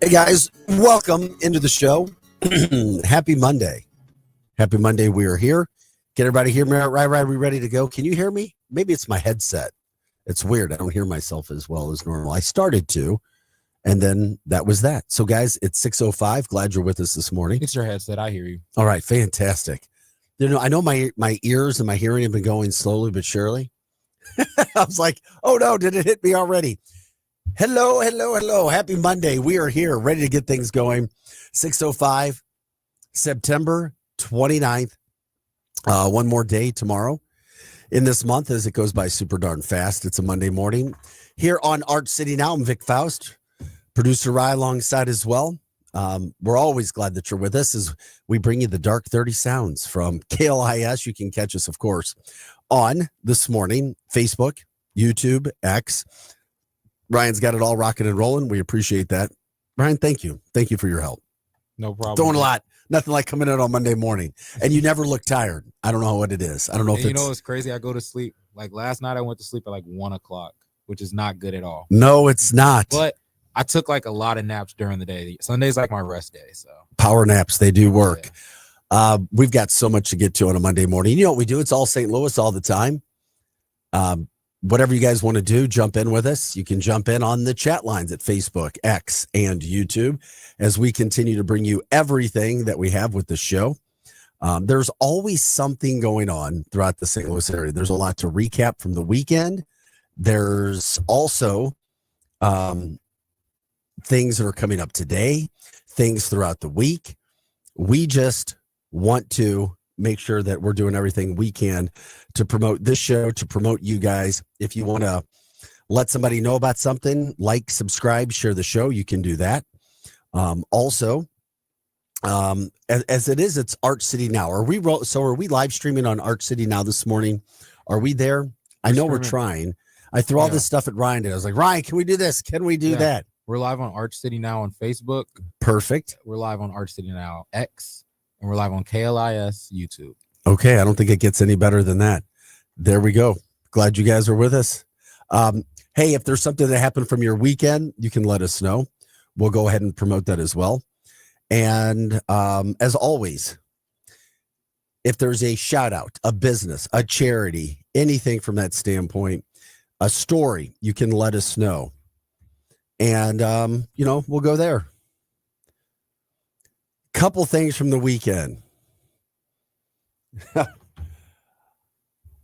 Hey guys, welcome into the show. Happy Monday. Happy Monday. We are here. Get everybody here. Right. We ready to go? Can you hear me? Maybe it's my headset. It's weird. I don't hear myself as well as normal. I started to, and then that was that. So guys, it's 6:05. Glad you're with us this morning. It's your headset. I hear you. All right, fantastic. I know my ears and my hearing have been going slowly but surely. I was like, oh no, did it hit me already? Hello. Happy Monday. We are here, ready to get things going. 6:05, September 29th. One more day tomorrow in this month as it goes by super darn fast. It's a Monday morning here on Arch City Now. I'm Vic Faust, producer Rye alongside as well. We're always glad that you're with us as we bring you the Dark 30 sounds from KLIS. You can catch us, of course, on This Morning, Facebook, YouTube, X. Ryan's got it all rocking and rolling. We appreciate that. Ryan, thank you. Thank you for your help. No problem. Throwing a lot. Nothing like coming in on Monday morning. And you never look tired. I don't know what it is. I don't know if you know what's crazy? I go to sleep. Like last night, I went to sleep at like 1 o'clock, which is not good at all. No, it's not. But I took like a lot of naps during the day. Sunday's like my rest day. So power naps, they do work. Yeah. We've got so much to get to on a Monday morning. You know what we do? It's all St. Louis all the time. Whatever you guys want to do, jump in with us. You can jump in on the chat lines at Facebook, X, and YouTube as we continue to bring you everything that we have with the show. There's always something going on throughout the St. Louis area. There's a lot to recap from the weekend. There's also things that are coming up today, things throughout the week. We just want to make sure that we're doing everything we can to promote this show, to promote you guys. If you want to let somebody know about something, like, subscribe, share the show, you can do that. Also, as it is, it's Arch City Now. Are we live streaming on Arch City Now this morning? Are we there? I know we're trying. I threw all this stuff at Ryan and I was like, Ryan, can we do this? Can we do that? We're live on Arch City Now on Facebook. Perfect. We're live on Arch City Now X. And we're live on KLIS YouTube. Okay, I don't think it gets any better than that. There we go. Glad you guys are with us. Hey, if there's something that happened from your weekend, you can let us know. We'll go ahead and promote that as well. And as always, if there's a shout out, a business, a charity, anything from that standpoint, a story, you can let us know. And, we'll go there. Couple things from the weekend.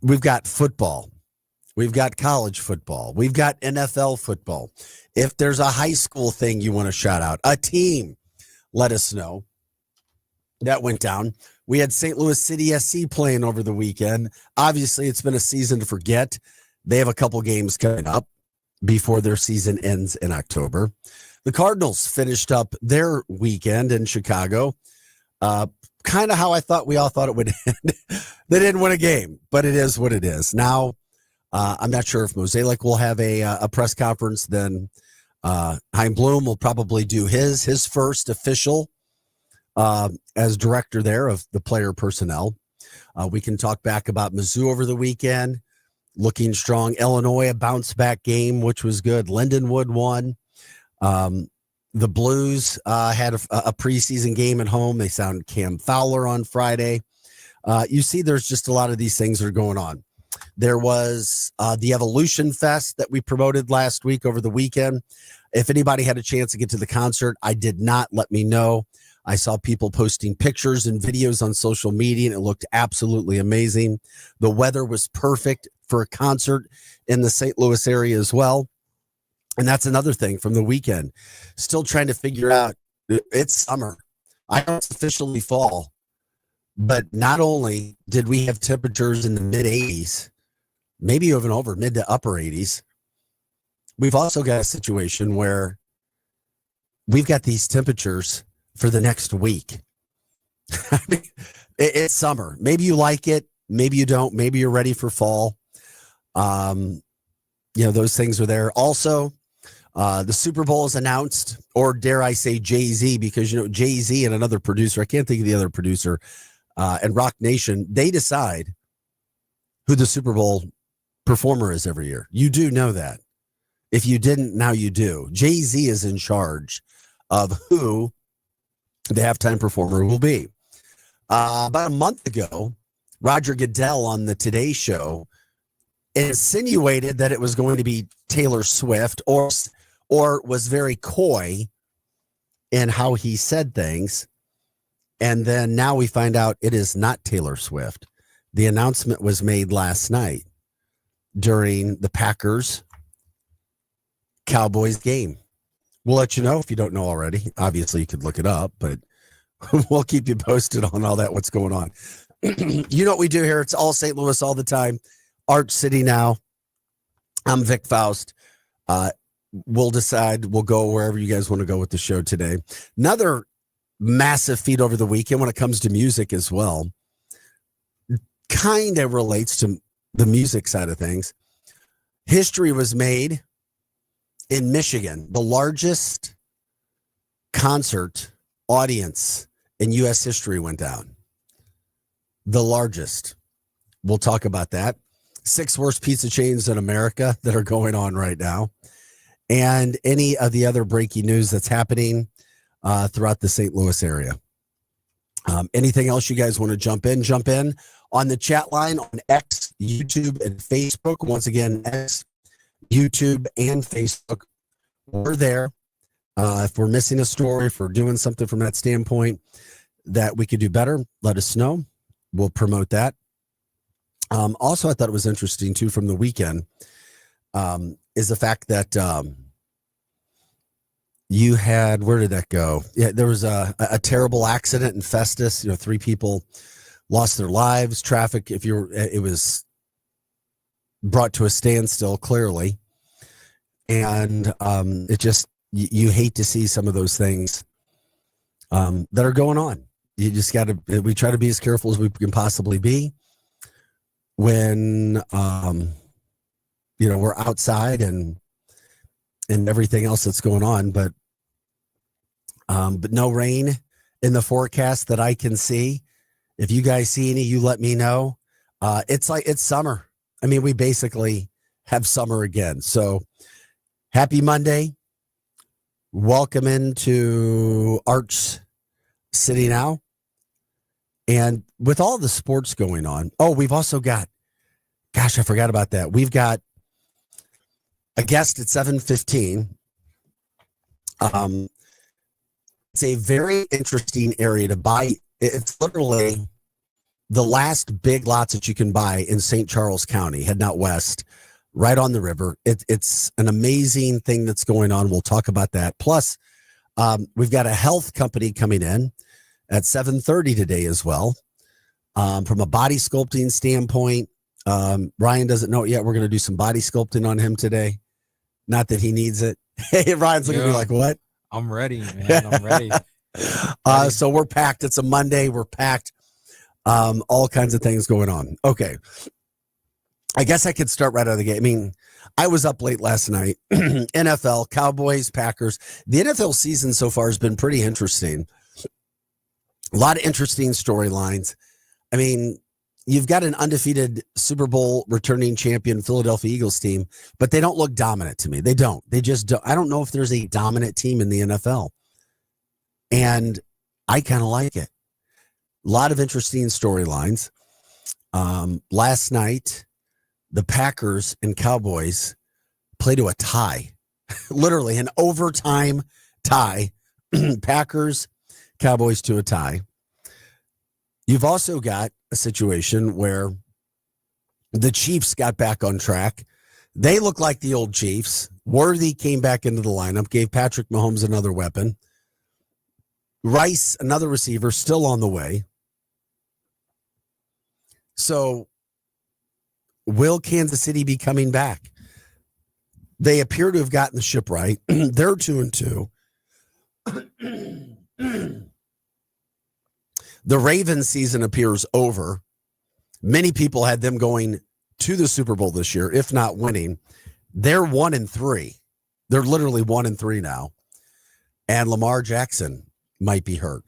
We've got football. We've got college football. We've got NFL football. If there's a high school thing you want to shout out, a team, let us know. That went down. We had St. Louis City SC playing over the weekend. Obviously, it's been a season to forget. They have a couple games coming up before their season ends in October. The Cardinals finished up their weekend in Chicago. Kind of how I thought we all thought it would end. They didn't win a game, but it is what it is. Now, I'm not sure if Mozeliak will have a press conference. Then Chaim Bloom will probably do his first official as director there of the player personnel. We can talk back about Mizzou over the weekend, looking strong. Illinois, a bounce back game, which was good. Lindenwood won. The Blues had a preseason game at home. They sound Cam Fowler on Friday. You see, there's just a lot of these things that are going on. There was the Evolution Fest that we promoted last week over the weekend. If anybody had a chance to get to the concert, I did not. Let me know. I saw people posting pictures and videos on social media, and it looked absolutely amazing. The weather was perfect for a concert in the St. Louis area as well. And that's another thing from the weekend. Still trying to figure out, it's summer. I know it's officially fall, but not only did we have temperatures in the mid 80s, maybe even over mid to upper 80s, we've also got a situation where we've got these temperatures for the next week. I mean, it's summer. Maybe you like it. Maybe you don't. Maybe you're ready for fall. Those things are there. Also, the Super Bowl is announced, or dare I say Jay-Z, because, Jay-Z and another producer, I can't think of the other producer, and Rock Nation, they decide who the Super Bowl performer is every year. You do know that. If you didn't, now you do. Jay-Z is in charge of who the halftime performer will be. About a month ago, Roger Goodell on the Today Show insinuated that it was going to be Taylor Swift, or was very coy in how he said things. And then now we find out it is not Taylor Swift. The announcement was made last night during the Packers-Cowboys game. We'll let you know if you don't know already. Obviously, you could look it up, but we'll keep you posted on all that, what's going on. You know what we do here. It's all St. Louis all the time. Arch City Now. I'm Vic Faust. We'll decide. We'll go wherever you guys want to go with the show today. Another massive feat over the weekend when it comes to music as well. Kind of relates to the music side of things. History was made in Michigan. The largest concert audience in U.S. history went down. The largest. We'll talk about that. 6 worst pizza chains in America that are going on right now. And any of the other breaking news that's happening throughout the St. Louis area. Anything else you guys want to jump in on the chat line on X, YouTube, and Facebook. Once again, X, YouTube, and Facebook. We're there. If we're missing a story, if we're doing something from that standpoint that we could do better, let us know. We'll promote that. Also, I thought it was interesting, too, from the weekend, is the fact that you had, where did that go? Yeah, there was a terrible accident in Festus. 3 people lost their lives. Traffic, it was brought to a standstill, clearly. And it just, you hate to see some of those things that are going on. You just got to, we try to be as careful as we can possibly be when, we're outside and everything else that's going on, but no rain in the forecast that I can see. If you guys see any, you let me know. It's summer. I mean, we basically have summer again. So happy Monday. Welcome into Arch City Now. And with all the sports going on, we've also got, I forgot about that. We've got a guest at 7:15. It's a very interesting area to buy. It's literally the last big lots that you can buy in St. Charles County, heading out west, right on the river. It's an amazing thing that's going on. We'll talk about that. Plus, we've got a health company coming in at 7:30 today as well. From a body sculpting standpoint, Ryan doesn't know it yet. We're going to do some body sculpting on him today. Not that he needs it. Hey, Ryan's looking at me like, what? I'm ready, man. I'm ready. So we're packed. It's a Monday. We're packed. All kinds of things going on. Okay. I guess I could start right out of the gate. I mean, I was up late last night. NFL, Cowboys, Packers. The NFL season so far has been pretty interesting. A lot of interesting storylines. I mean, you've got an undefeated Super Bowl returning champion Philadelphia Eagles team, but they don't look dominant to me. They don't. They just don't. I don't know if there's a dominant team in the NFL. And I kind of like it. A lot of interesting storylines. Last night, the Packers and Cowboys played to a tie. Literally an overtime tie. Packers, Cowboys to a tie. You've also got a situation where the Chiefs got back on track. They look like the old Chiefs. Worthy came back into the lineup, gave Patrick Mahomes another weapon. Rice, another receiver, still on the way. So will Kansas City be coming back? They appear to have gotten the ship right. They're 2-2. The Ravens season appears over. Many people had them going to the Super Bowl this year, if not winning. They're 1-3. They're literally 1-3 now. And Lamar Jackson might be hurt.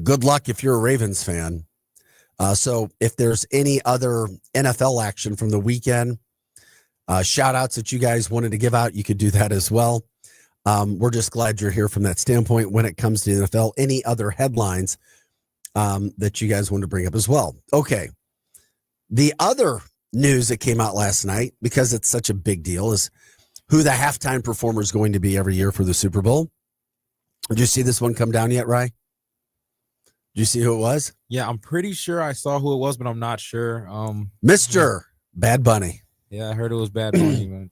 Good luck if you're a Ravens fan. So if there's any other NFL action from the weekend, shout outs that you guys wanted to give out, you could do that as well. We're just glad you're here from that standpoint when it comes to the NFL. Any other headlines that you guys want to bring up as well? Okay. The other news that came out last night, because it's such a big deal, is who the halftime performer is going to be every year for the Super Bowl. Did you see this one come down yet, Rye? Did you see who it was? Yeah, I'm pretty sure I saw who it was, but I'm not sure. Mr. Bad Bunny. Yeah, I heard it was Bad Bunny, man.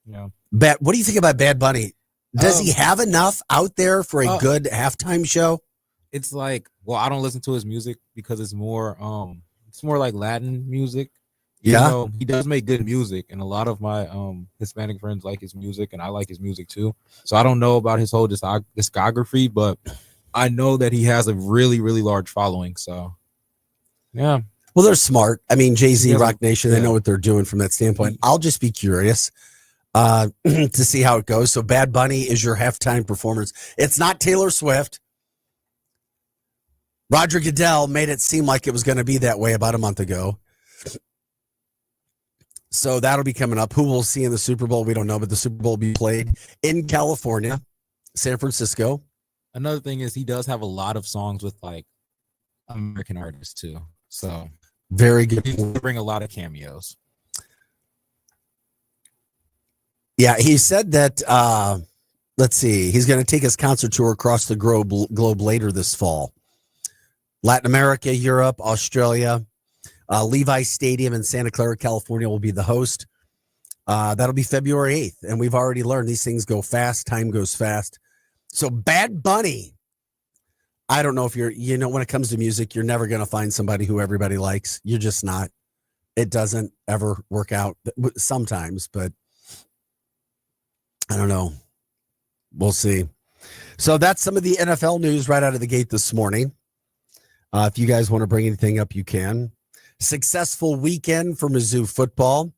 Yeah. What do you think about Bad Bunny? Does he have enough out there for a good halftime show? It's like, well, I don't listen to his music because it's more like Latin music. Yeah. He does make good music, and a lot of my Hispanic friends like his music, and I like his music too. So I don't know about his whole discography, but I know that he has a really, really large following. So, yeah. Well, they're smart. I mean, Jay-Z, Rock Nation, they know what they're doing from that standpoint. I'll just be curious to see how it goes. So Bad Bunny is your halftime performance. It's not Taylor Swift. Roger Goodell made it seem like it was going to be that way about a month ago. So that'll be coming up. Who we'll see in the Super Bowl, we don't know, but the Super Bowl will be played in California, San Francisco. Another thing is he does have a lot of songs with like American artists too. So very good. He bring a lot of cameos. Yeah, he said that, let's see, he's going to take his concert tour across the globe later this fall. Latin America, Europe, Australia. Levi Stadium in Santa Clara, California will be the host. That'll be February 8th. And we've already learned these things go fast. Time goes fast. So Bad Bunny, I don't know if when it comes to music, you're never going to find somebody who everybody likes. You're just not. It doesn't ever work out sometimes, but I don't know. We'll see. So that's some of the NFL news right out of the gate this morning. If you guys want to bring anything up, you can. Successful weekend for Mizzou football.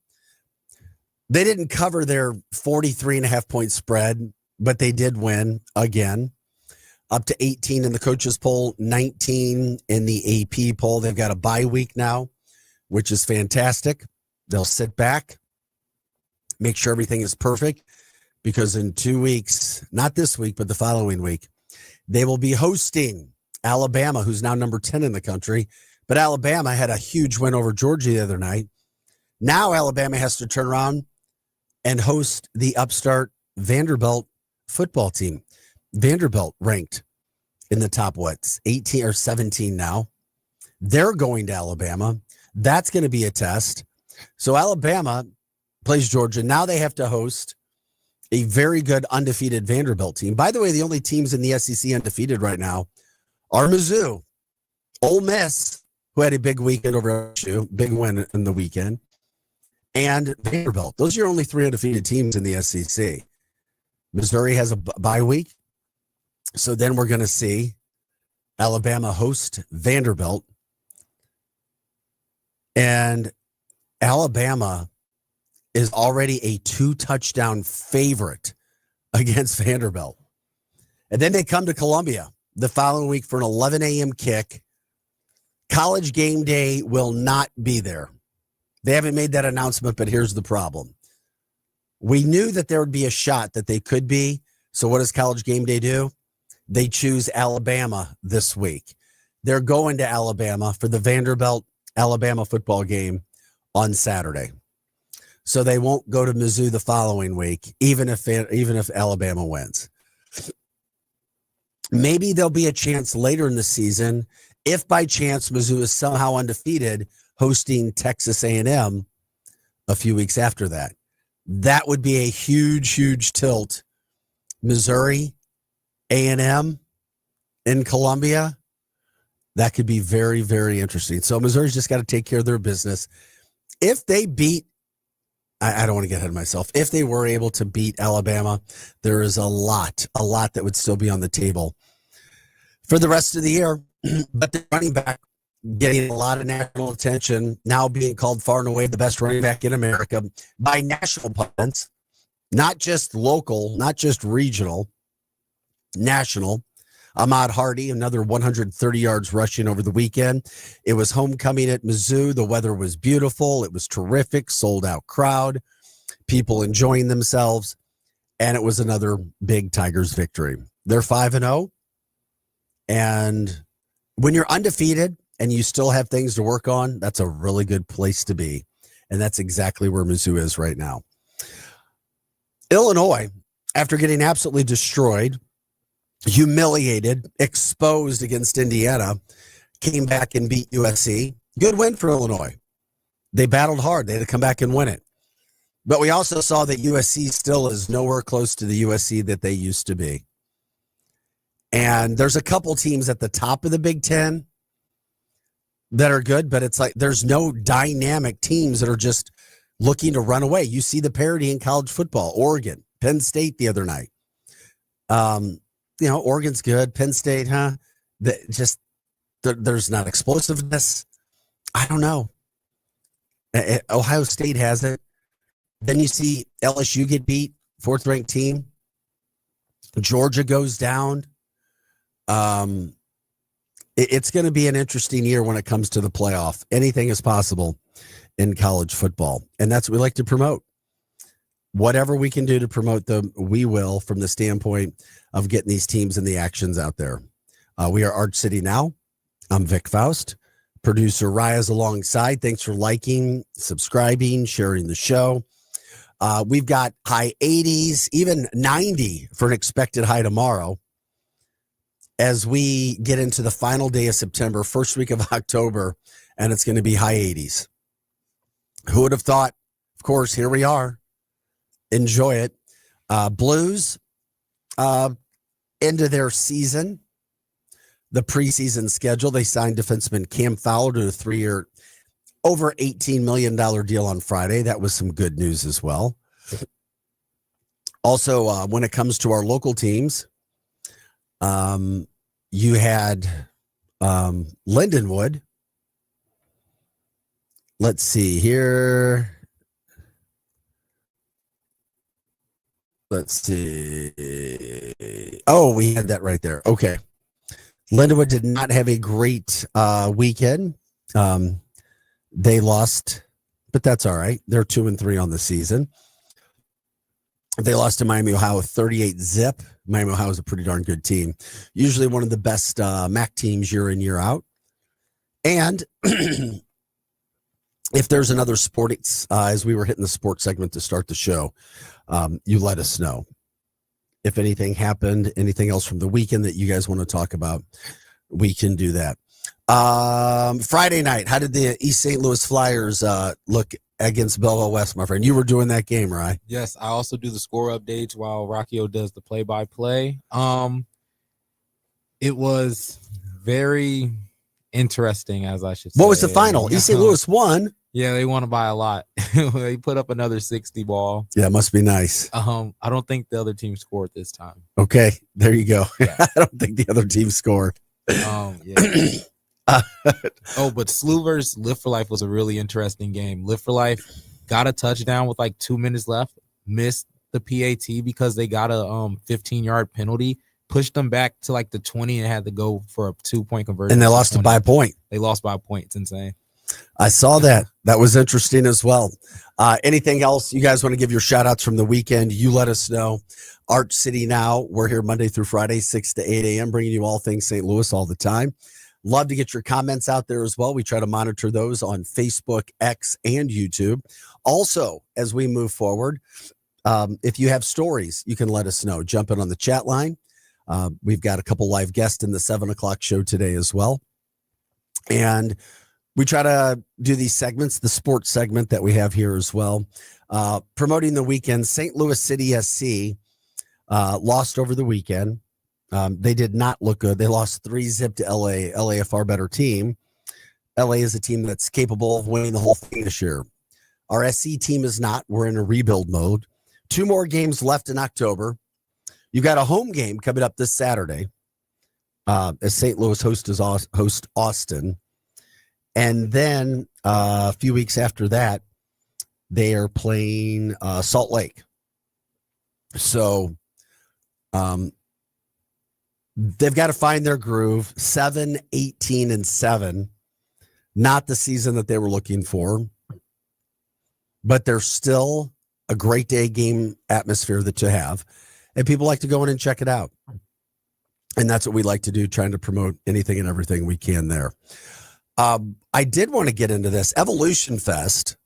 They didn't cover their 43.5-point spread, but they did win again. Up to 18 in the coaches poll, 19 in the AP poll. They've got a bye week now, which is fantastic. They'll sit back, make sure everything is perfect, because in 2 weeks, not this week, but the following week, they will be hosting Alabama, who's now number 10 in the country. But Alabama had a huge win over Georgia the other night. Now Alabama has to turn around and host the upstart Vanderbilt football team. Vanderbilt ranked in the top, 18 or 17 now. They're going to Alabama. That's going to be a test. So Alabama plays Georgia. Now they have to host a very good undefeated Vanderbilt team. By the way, the only teams in the SEC undefeated right now are Mizzou, Ole Miss, who had a big weekend over LSU, big win in the weekend, and Vanderbilt. Those are your only three undefeated teams in the SEC. Missouri has a bye week. So then we're going to see Alabama host Vanderbilt. And Alabama is already a 2-touchdown favorite against Vanderbilt. And then they come to Columbia the following week for an 11 a.m. kick. College Game Day will not be there. They haven't made that announcement, but here's the problem. We knew that there would be a shot that they could be. So what does College Game Day do? They choose Alabama this week. They're going to Alabama for the Vanderbilt-Alabama football game on Saturday. So they won't go to Mizzou the following week, even if Alabama wins. Maybe there'll be a chance later in the season, if by chance Mizzou is somehow undefeated, hosting Texas A&M a few weeks after that. That would be a huge, huge tilt. Missouri, A&M in Columbia, that could be very, very interesting. So Missouri's just got to take care of their business. If they beat, I don't want to get ahead of myself. If they were able to beat Alabama, there is a lot that would still be on the table for the rest of the year. But the running back getting a lot of national attention, now being called far and away the best running back in America by national pundits, not just local, not just regional, national. Ahmad Hardy, another 130 yards rushing over the weekend. It was homecoming at Mizzou. The weather was beautiful. It was terrific. Sold out crowd. People enjoying themselves. and it was another big Tigers victory. They're 5-0, and when you're undefeated and you still have things to work on, that's a really good place to be, and that's exactly where Mizzou is right now. Illinois, after getting absolutely destroyed, humiliated, exposed against Indiana, came back and beat USC. Good win for Illinois. They battled hard. They had to come back and win it. But we also saw that USC still is nowhere close to the USC that they used to be. And there's a couple teams at the top of the Big Ten that are good, but it's like there's no dynamic teams that are just looking to run away. You see the parity in college football. Oregon, Penn State the other night. Oregon's good. Penn State, there's not explosiveness. I don't know. Ohio State has it. Then you see LSU get beat, fourth-ranked team. Georgia goes down. It's going to be an interesting year when it comes to the playoff. Anything is possible in college football, and that's what we like to promote. Whatever we can do to promote them, we will, from the standpoint of getting these teams and the actions out there. We are Arch City Now. I'm Vic Faust. Producer Raya's alongside. Thanks for liking, subscribing, sharing the show. We've got high 80s, even 90 for an expected high tomorrow as we get into the final day of September, first week of October, and it's going to be high 80s. Who would have thought? Of course, here we are. Enjoy it. Blues into their season, the preseason schedule. They signed defenseman Cam Fowler to a 3-year, over $18 million deal on Friday. That was some good news as well. Also, when it comes to our local teams, you had Lindenwood. Let's see here. Let's see. Oh, we had that right there. Okay. Lindenwood did not have a great weekend. They lost, but that's all right. They're 2-3 on the season. They lost to Miami, Ohio, 38-0. Miami, Ohio is a pretty darn good team. Usually one of the best MAC teams year in, year out. And if there's another sport, as we were hitting the sports segment to start the show, you let us know. If anything happened, anything else from the weekend that you guys want to talk about, we can do that. Friday night, how did the East St. Louis Flyers look against Belleville West, my friend? You were doing that game, right? Yes, I also do the score updates while Rockio does the play-by-play. It was very interesting, as I should say. What was the final? East St. Louis won. Yeah, they won by a lot. They put up another 60 ball. Yeah, it must be nice. I don't think the other team scored this time. Okay, there you go. Yeah. I don't think the other team scored. Yeah. But Sluver's Live for Life was a really interesting game. Live for Life got a touchdown with like 2 minutes left, missed the PAT because they got a 15-yard penalty, pushed them back to like the 20 and had to go for a 2-point conversion. And they lost by a point. They lost by a point. It's insane. I saw that. That was interesting as well. Anything else you guys want to give your shout outs from the weekend? You let us know. Arch City Now. We're here Monday through Friday, 6 to 8 a.m., bringing you all things St. Louis all the time. Love to get your comments out there as well. We try to monitor those on Facebook, X, and YouTube. Also, as we move forward, if you have stories, you can let us know. Jump in on the chat line. We've got a couple live guests in the 7 o'clock show today as well. And we try to do these segments, the sports segment that we have here as well. Promoting the weekend, St. Louis City SC lost over the weekend. They did not look good. They lost 3-0 to LA. LA, a far better team. LA is a team that's capable of winning the whole thing this year. Our SC team is not. We're in a rebuild mode. 2 more games left in October. You got a home game coming up this Saturday as St. Louis host Austin. And then a few weeks after that, they are playing Salt Lake. So they've got to find their groove. 7-18-7. Not the season that they were looking for. But they're still a great day game atmosphere that to have, and people like to go in and check it out. And that's what we like to do, trying to promote anything and everything we can there. I did want to get into this. Evolution Fest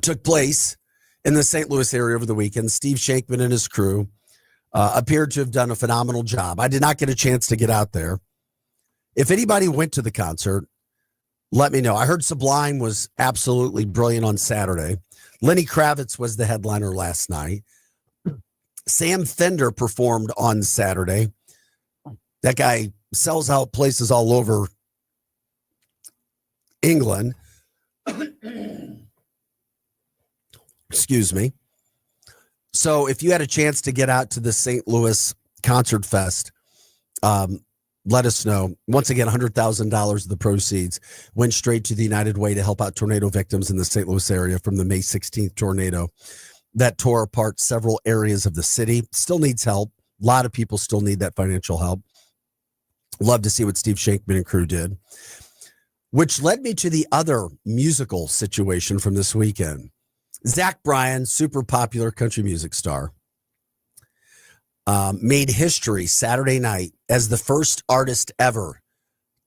took place in the St. Louis area over the weekend. Steve Shankman and his crew appeared to have done a phenomenal job. I did not get a chance to get out there. If anybody went to the concert, let me know. I heard Sublime was absolutely brilliant on Saturday. Lenny Kravitz was the headliner last night. Sam Fender performed on Saturday. That guy sells out places all over England. Excuse me. So if you had a chance to get out to the St. Louis Concert Fest, let us know. Once again, $100,000 of the proceeds went straight to the United Way to help out tornado victims in the St. Louis area from the May 16th tornado that tore apart several areas of the city. Still needs help. A lot of people still need that financial help. Love to see what Steve Shankman and crew did, which led me to the other musical situation from this weekend. Zach Bryan, super popular country music star, made history Saturday night as the first artist ever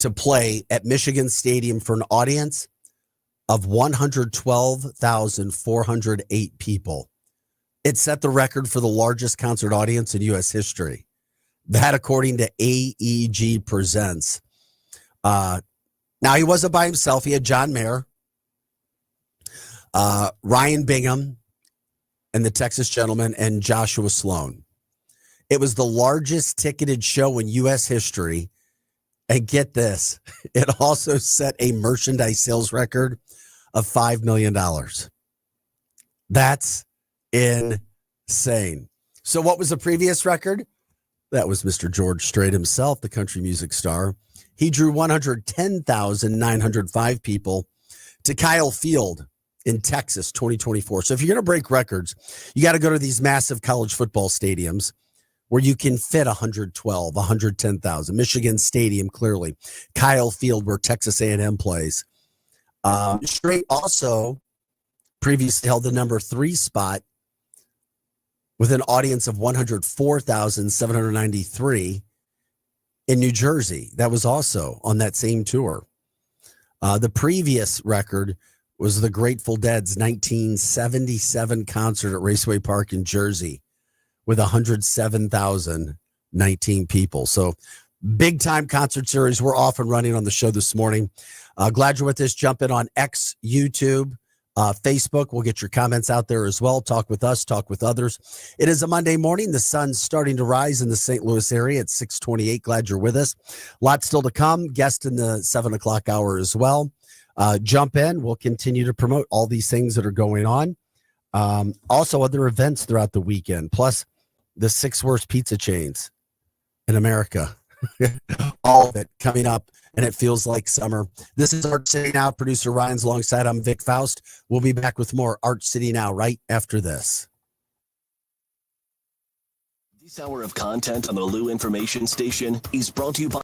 to play at Michigan Stadium for an audience of 112,408 people. It set the record for the largest concert audience in U.S. history. That, according to AEG Presents. Now, he wasn't by himself. He had John Mayer, Ryan Bingham, and the Texas Gentleman, and Joshua Sloan. It was the largest ticketed show in U.S. history. And get this, it also set a merchandise sales record of $5 million. That's insane. So what was the previous record? That was Mr. George Strait himself, the country music star. He drew 110,905 people to Kyle Field in Texas 2024. So if you're going to break records, you got to go to these massive college football stadiums where you can fit 112, 110,000. Michigan Stadium, clearly. Kyle Field, where Texas A&M plays. Strait also previously held the number 3 spot with an audience of 104,793 in New Jersey. That was also on that same tour. The previous record was the Grateful Dead's 1977 concert at Raceway Park in Jersey with 107,019 people. So big time concert series. We're off and running on the show this morning. Glad you're with us. Jump in on X, YouTube, Facebook. We'll get your comments out there as well. Talk with us, talk with others. It is a Monday morning. The sun's starting to rise in the St. Louis area at 6:28. Glad you're with us. Lots still to come. Guest in the 7 o'clock hour as well. Jump in. We'll continue to promote all these things that are going on. Also other events throughout the weekend, plus the 6 worst pizza chains in America. All of it coming up, and it feels like summer. This is Art City Now. Producer Ryan's alongside. I'm Vic Faust. We'll be back with more Art City Now right after this. This hour of content on the Lou Information Station is brought to you by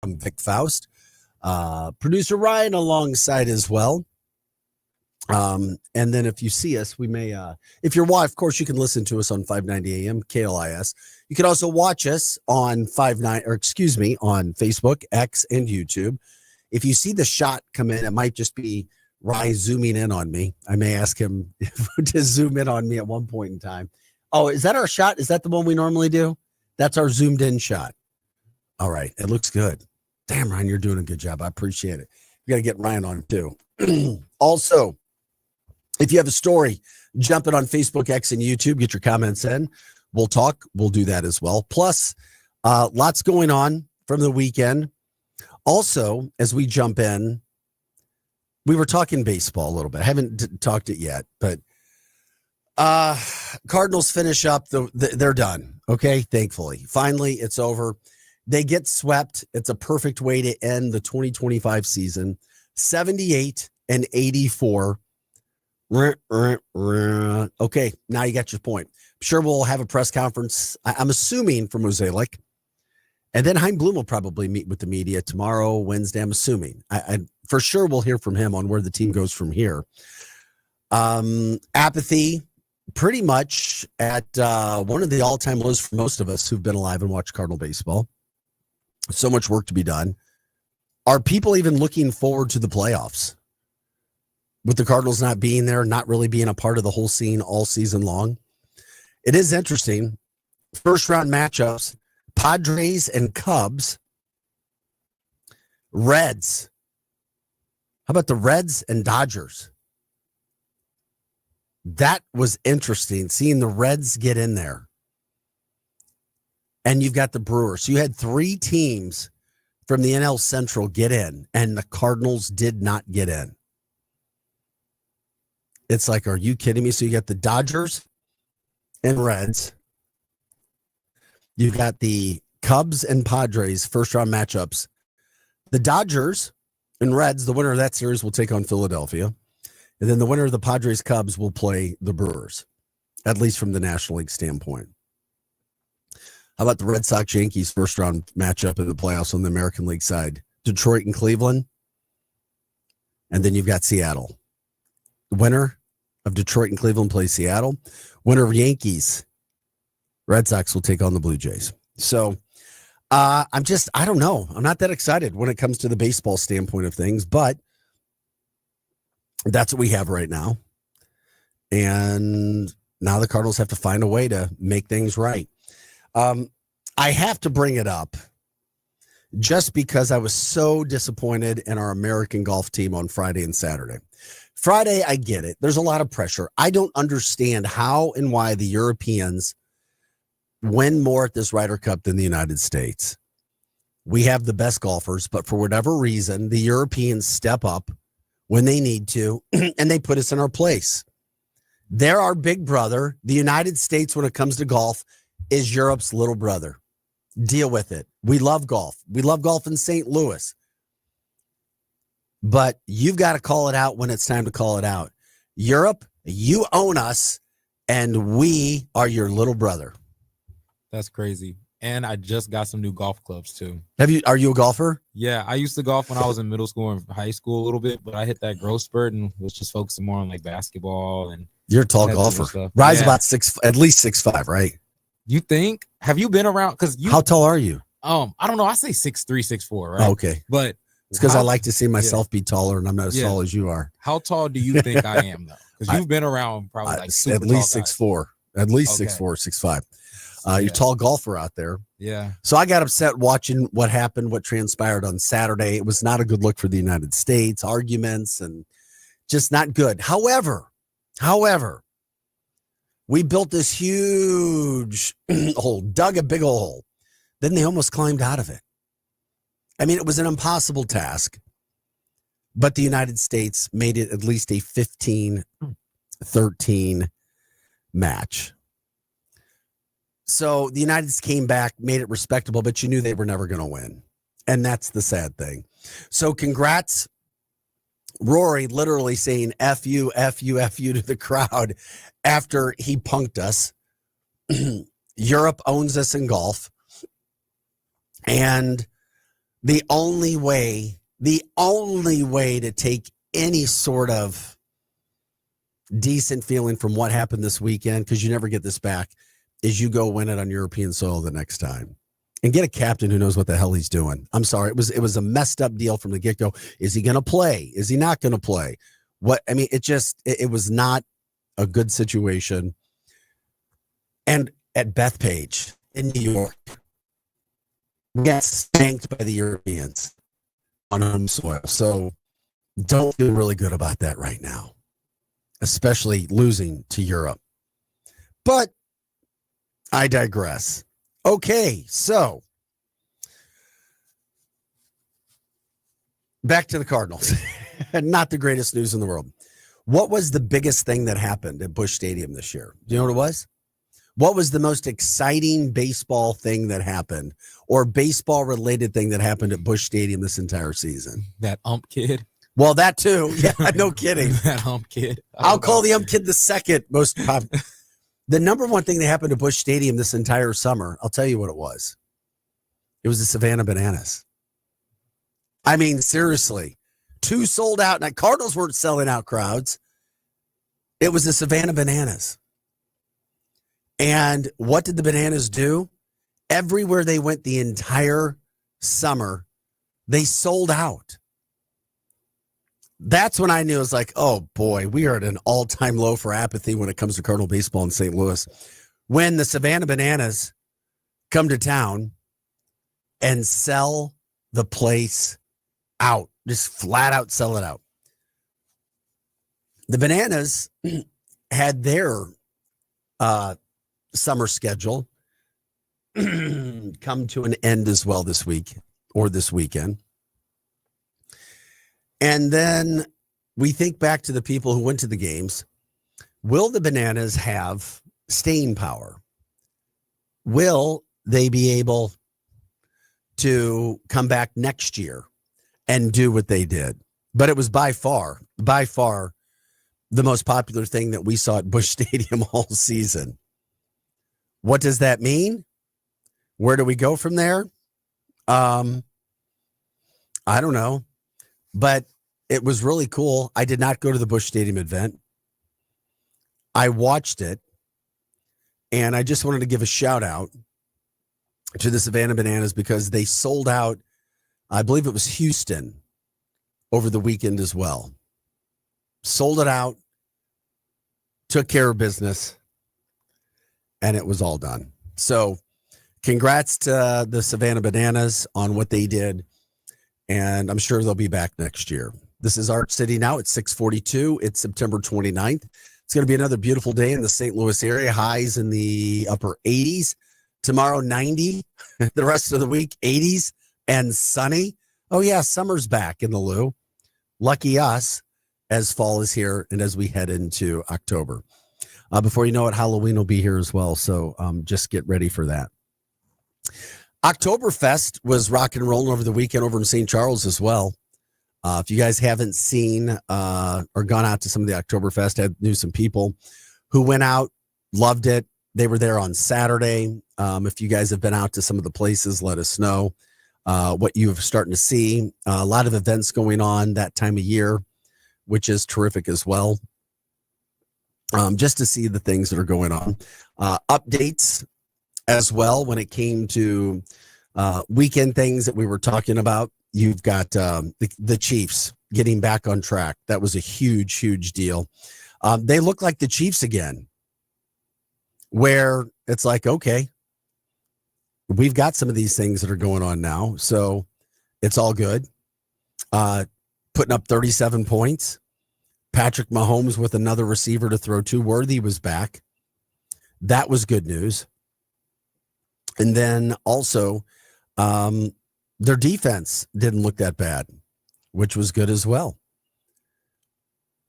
I'm Vic Faust. Producer Ryan alongside as well. And then if you see us, we may, if you're of course, you can listen to us on 590 AM KLIS. You can also watch us on on Facebook, X, and YouTube. If you see the shot come in, it might just be Ryan zooming in on me. I may ask him to zoom in on me at one point in time. Oh, is that our shot? Is that the one we normally do? That's our zoomed in shot. All right. It looks good. Damn, Ryan, you're doing a good job. I appreciate it. We got to get Ryan on too. Also, if you have a story, jump it on Facebook, X, and YouTube. Get your comments in. We'll talk. We'll do that as well. Plus, lots going on from the weekend. Also, as we jump in, we were talking baseball a little bit. I haven't talked it yet, but Cardinals finish up. They're done. Okay, thankfully. Finally, it's over. They get swept. It's a perfect way to end the 2025 season. 78-84. Okay, now you got your point. I'm sure we'll have a press conference, I'm assuming, for Mozeliak. And then Chaim Bloom will probably meet with the media tomorrow, Wednesday, I'm assuming. I for sure we'll hear from him on where the team goes from here. Apathy, pretty much at one of the all-time lows for most of us who've been alive and watched Cardinal baseball. So much work to be done. Are people even looking forward to the playoffs? With the Cardinals not being there, not really being a part of the whole scene all season long. It is interesting. First round matchups, Padres and Cubs. Reds. How about the Reds and Dodgers? That was interesting, seeing the Reds get in there. And you've got the Brewers. So you had three teams from the NL Central get in, and the Cardinals did not get in. It's like, are you kidding me? So you got the Dodgers and Reds. You've got the Cubs and Padres first round matchups. The Dodgers and Reds, the winner of that series will take on Philadelphia. And then the winner of the Padres Cubs will play the Brewers, at least from the National League standpoint. How about the Red Sox Yankees first round matchup in the playoffs on the American League side? Detroit and Cleveland. And then you've got Seattle. The winner of Detroit and Cleveland plays Seattle. Winner of Yankees, Red Sox will take on the Blue Jays. So I don't know. I'm not that excited when it comes to the baseball standpoint of things, but that's what we have right now. And now the Cardinals have to find a way to make things right. I have to bring it up just because I was so disappointed in our American golf team on Friday and Saturday. Friday, I get it. There's a lot of pressure. I don't understand how and why the Europeans win more at this Ryder Cup than the United States. We have the best golfers, but for whatever reason, the Europeans step up when they need to, and they put us in our place. They're our big brother. The United States, when it comes to golf, is Europe's little brother. Deal with it. We love golf. We love golf in St. Louis. But you've got to call it out when it's time to call it out. Europe, you own us, and we are your little brother. That's crazy. And I just got some new golf clubs too. Are you a golfer? Yeah, I used to golf when I was in middle school and high school a little bit, but I hit that growth spurt and was just focusing more on like basketball and. You're a tall golfer. Rise about at least 6'5", right? You think? Have you been around? Because you. How tall are you? I don't know. I say 6'3", 6'4", right? Oh, okay, but it's because I like to see myself be taller, and I'm not as tall as you are. How tall do you think I am though? Because you've been around probably like at least 6'4", at least 6'4", 6'5". You're a tall golfer out there. Yeah. So I got upset watching what happened, what transpired on Saturday. It was not a good look for the United States. Arguments and just not good. However, we built this huge hole, dug a big hole. Then they almost climbed out of it. I mean, it was an impossible task, but the United States made it at least a 15-13 match. So the United States came back, made it respectable, but you knew they were never going to win. And that's the sad thing. So congrats, Rory, literally saying F you, F you, F you to the crowd after he punked us. Europe owns us in golf. And the only way to take any sort of decent feeling from what happened this weekend, because you never get this back, is you go win it on European soil the next time and get a captain who knows what the hell he's doing. I'm sorry. It was a messed up deal from the get-go. Is he going to play? Is he not going to play? It was not a good situation. And at Bethpage in New York, we got spanked by the Europeans on home soil. So don't feel really good about that right now, especially losing to Europe. But I digress. Okay, so back to the Cardinals. Not the greatest news in the world. What was the biggest thing that happened at Busch Stadium this year? Do you know what it was? What was the most exciting baseball thing that happened, or baseball-related thing that happened at Busch Stadium this entire season? That ump kid. Well, that too. Yeah, no kidding. That ump kid. I'll call the ump kid the second most popular. The number one thing that happened at Busch Stadium this entire summer, I'll tell you what it was. It was the Savannah Bananas. I mean, seriously. 2 sold out. Now, Cardinals weren't selling out crowds. It was the Savannah Bananas. And what did the Bananas do? Everywhere they went the entire summer, they sold out. That's when I knew it was like, oh boy, we are at an all-time low for apathy when it comes to Cardinal baseball in St. Louis. When the Savannah Bananas come to town and sell the place out, just flat out sell it out. The Bananas had their summer schedule come to an end as well this week or this weekend. And then we think back to the people who went to the games. Will the Bananas have staying power? Will they be able to come back next year and do what they did? But it was by far the most popular thing that we saw at Busch Stadium all season. What does that mean? Where do we go from there? I don't know. But it was really cool. I did not go to the Busch Stadium event. I watched it, and I just wanted to give a shout out to the Savannah Bananas because they sold out. I believe it was Houston over the weekend as well. Sold it out, took care of business, and it was all done. So congrats to the Savannah Bananas on what they did. And I'm sure they'll be back next year. This is Art City now. It's 6:42. It's September 29th. It's going to be another beautiful day in the St. Louis area. Highs in the upper 80s. Tomorrow, 90. The rest of the week, 80s and sunny. Oh, yeah, summer's back in the Lou. Lucky us as fall is here and as we head into October. Before you know it, Halloween will be here as well. So just get ready for that. Oktoberfest was rock and rolling over the weekend over in St. Charles as well. If you guys haven't seen or gone out to some of the Oktoberfest, I knew some people who went out, loved it. They were there on Saturday. If you guys have been out to some of the places, let us know what you're starting to see. A lot of events going on that time of year, which is terrific as well. Just to see the things that are going on. Updates as well when it came to weekend things that we were talking about. You've got the Chiefs getting back on track. That was a huge, huge deal. They look like the Chiefs again, where it's like, okay, we've got some of these things that are going on now, so it's all good. Putting up 37 points. Patrick Mahomes with another receiver to throw to. Worthy was back. That was good news. And then also, their defense didn't look that bad, which was good as well.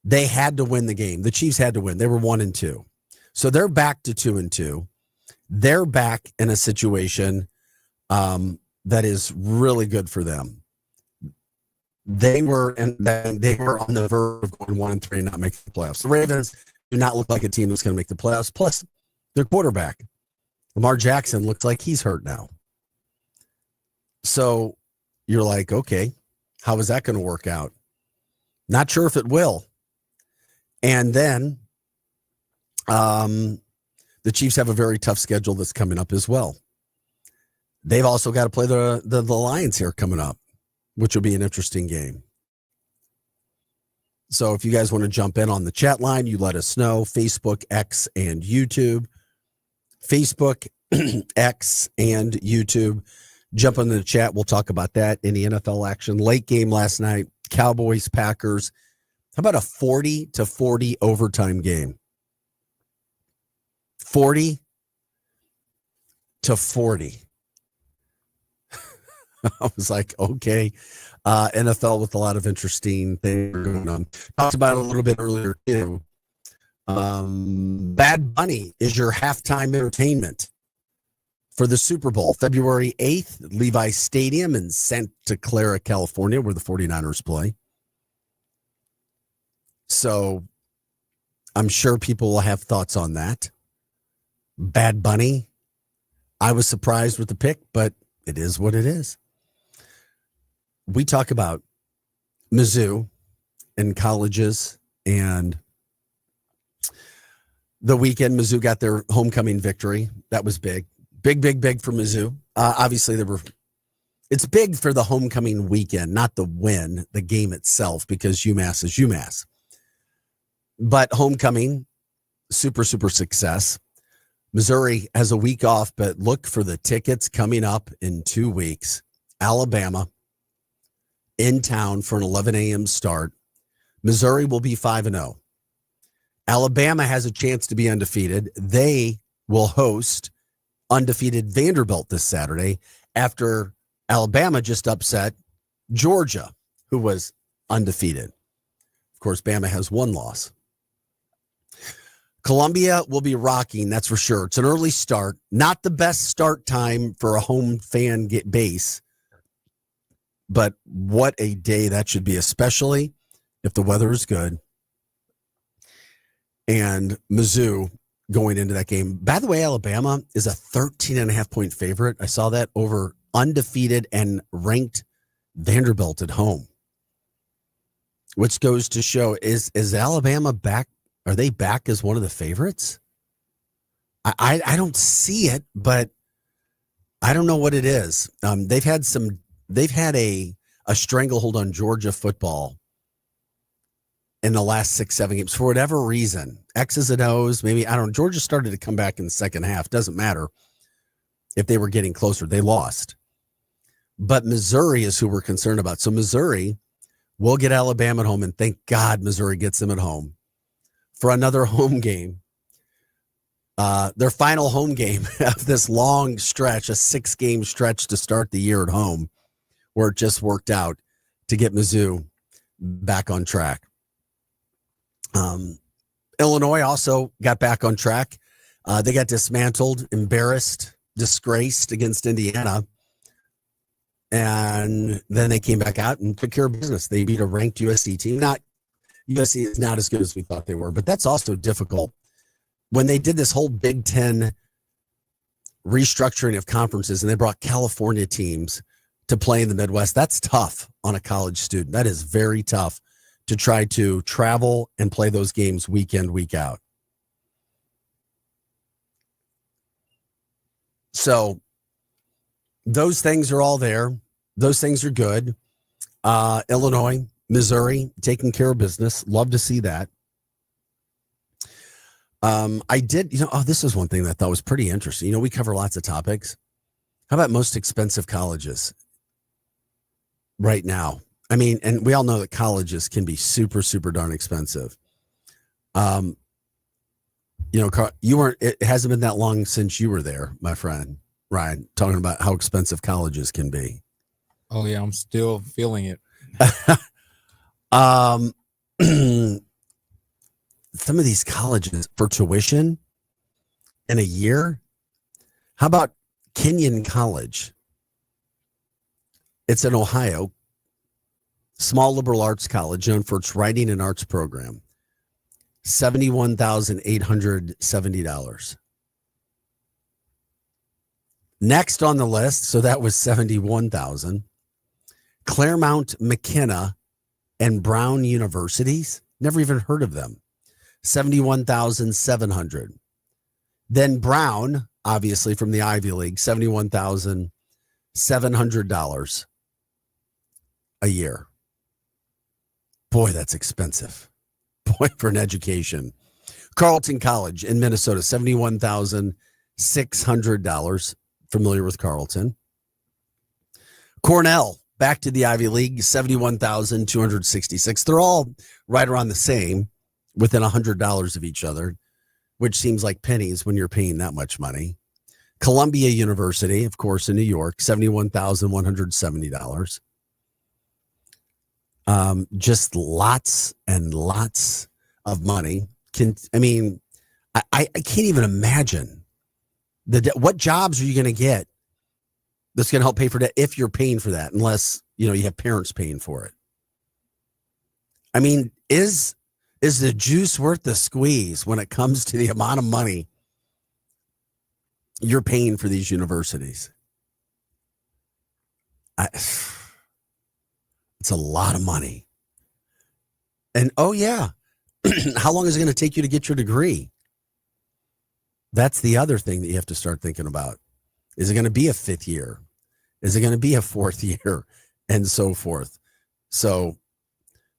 They had to win the game. The Chiefs had to win. They were 1-2. So they're back to 2-2. They're back in a situation that is really good for them. They were on the verge of going 1-3 and not making the playoffs. The Ravens do not look like a team that's going to make the playoffs. Plus, their quarterback, Lamar Jackson, looks like he's hurt now. So you're like, okay, how is that going to work out? Not sure if it will. And then the Chiefs have a very tough schedule that's coming up as well. They've also got to play the Lions here coming up, which will be an interesting game. So if you guys want to jump in on the chat line, you let us know. Facebook, X, and YouTube. Facebook, X, and YouTube. Jump into the chat. We'll talk about that. Any NFL action. Late game last night. Cowboys, Packers. How about a 40-40 overtime game? 40-40. I was like, okay. NFL with a lot of interesting things going on. Talked about it a little bit earlier, too. Bad Bunny is your halftime entertainment for the Super Bowl. February 8th, Levi Stadium in Santa Clara, California, where the 49ers play. So I'm sure people will have thoughts on that. Bad Bunny. I was surprised with the pick, but it is what it is. We talk about Mizzou and colleges, and the weekend Mizzou got their homecoming victory. That was big for Mizzou. Obviously, it's big for the homecoming weekend, not the win, the game itself, because UMass is UMass. But homecoming, super success. Missouri has a week off, but look for the tickets coming up in 2 weeks. Alabama in town for an 11 a.m. start. Missouri will be 5-0. Alabama has a chance to be undefeated. They will host undefeated Vanderbilt this Saturday after Alabama just upset Georgia, who was undefeated. Of course, Bama has one loss. Columbia will be rocking, that's for sure. It's an early start. Not the best start time for a home fan base. But what a day that should be, especially if the weather is good. And Mizzou going into that game. By the way, Alabama is a 13.5-point favorite. I saw that over undefeated and ranked Vanderbilt at home. Which goes to show, is Alabama back? Are they back as one of the favorites? I don't see it, but I don't know what it is. They've had a stranglehold on Georgia football in the last 6-7 games for whatever reason. X's and O's, maybe, I don't know. Georgia started to come back in the second half. Doesn't matter if they were getting closer. They lost. But Missouri is who we're concerned about. So Missouri will get Alabama at home, and thank God Missouri gets them at home for another home game. Their final home game of this long stretch, a 6-game stretch to start the year at home, where it just worked out to get Mizzou back on track. Illinois also got back on track. They got dismantled, embarrassed, disgraced against Indiana. And then they came back out and took care of business. They beat a ranked USC team. USC is not as good as we thought they were, but that's also difficult. When they did this whole Big Ten restructuring of conferences and they brought California teams to play in the Midwest, that's tough on a college student. That is very tough to try to travel and play those games week in, week out. So those things are all there. Those things are good. Illinois, Missouri, taking care of business. Love to see that. I did, this is one thing that I thought was pretty interesting. We cover lots of topics. How about most expensive colleges right now? I mean, and we all know that colleges can be super darn expensive. Carl, it hasn't been that long since you were there, my friend, Ryan, talking about how expensive colleges can be. Oh yeah, I'm still feeling it. Some of these colleges for tuition in a year. How about Kenyon College? It's in Ohio, small liberal arts college known for its writing and arts program. $71,870. Next on the list, so that was $71,000. Claremont McKenna and Brown universities, never even heard of them. 71,700. Then Brown, obviously from the Ivy League, $71,700 a year. Boy, that's expensive. Boy, for an education. Carleton College in Minnesota, $71,600. Familiar with Carleton. Cornell, back to the Ivy League, $71,266. They're all right around the same, within $100 of each other, which seems like pennies when you're paying that much money. Columbia University, of course, in New York, $71,170. Just lots and lots of money. I can't even imagine what jobs are you going to get that's going to help pay for that if you're paying for that, unless, you have parents paying for it. I mean, is the juice worth the squeeze when it comes to the amount of money you're paying for these universities? It's a lot of money. And oh yeah, how long is it going to take you to get your degree? That's the other thing that you have to start thinking about. Is it going to be a 5th year? Is it going to be a 4th year? And so forth. So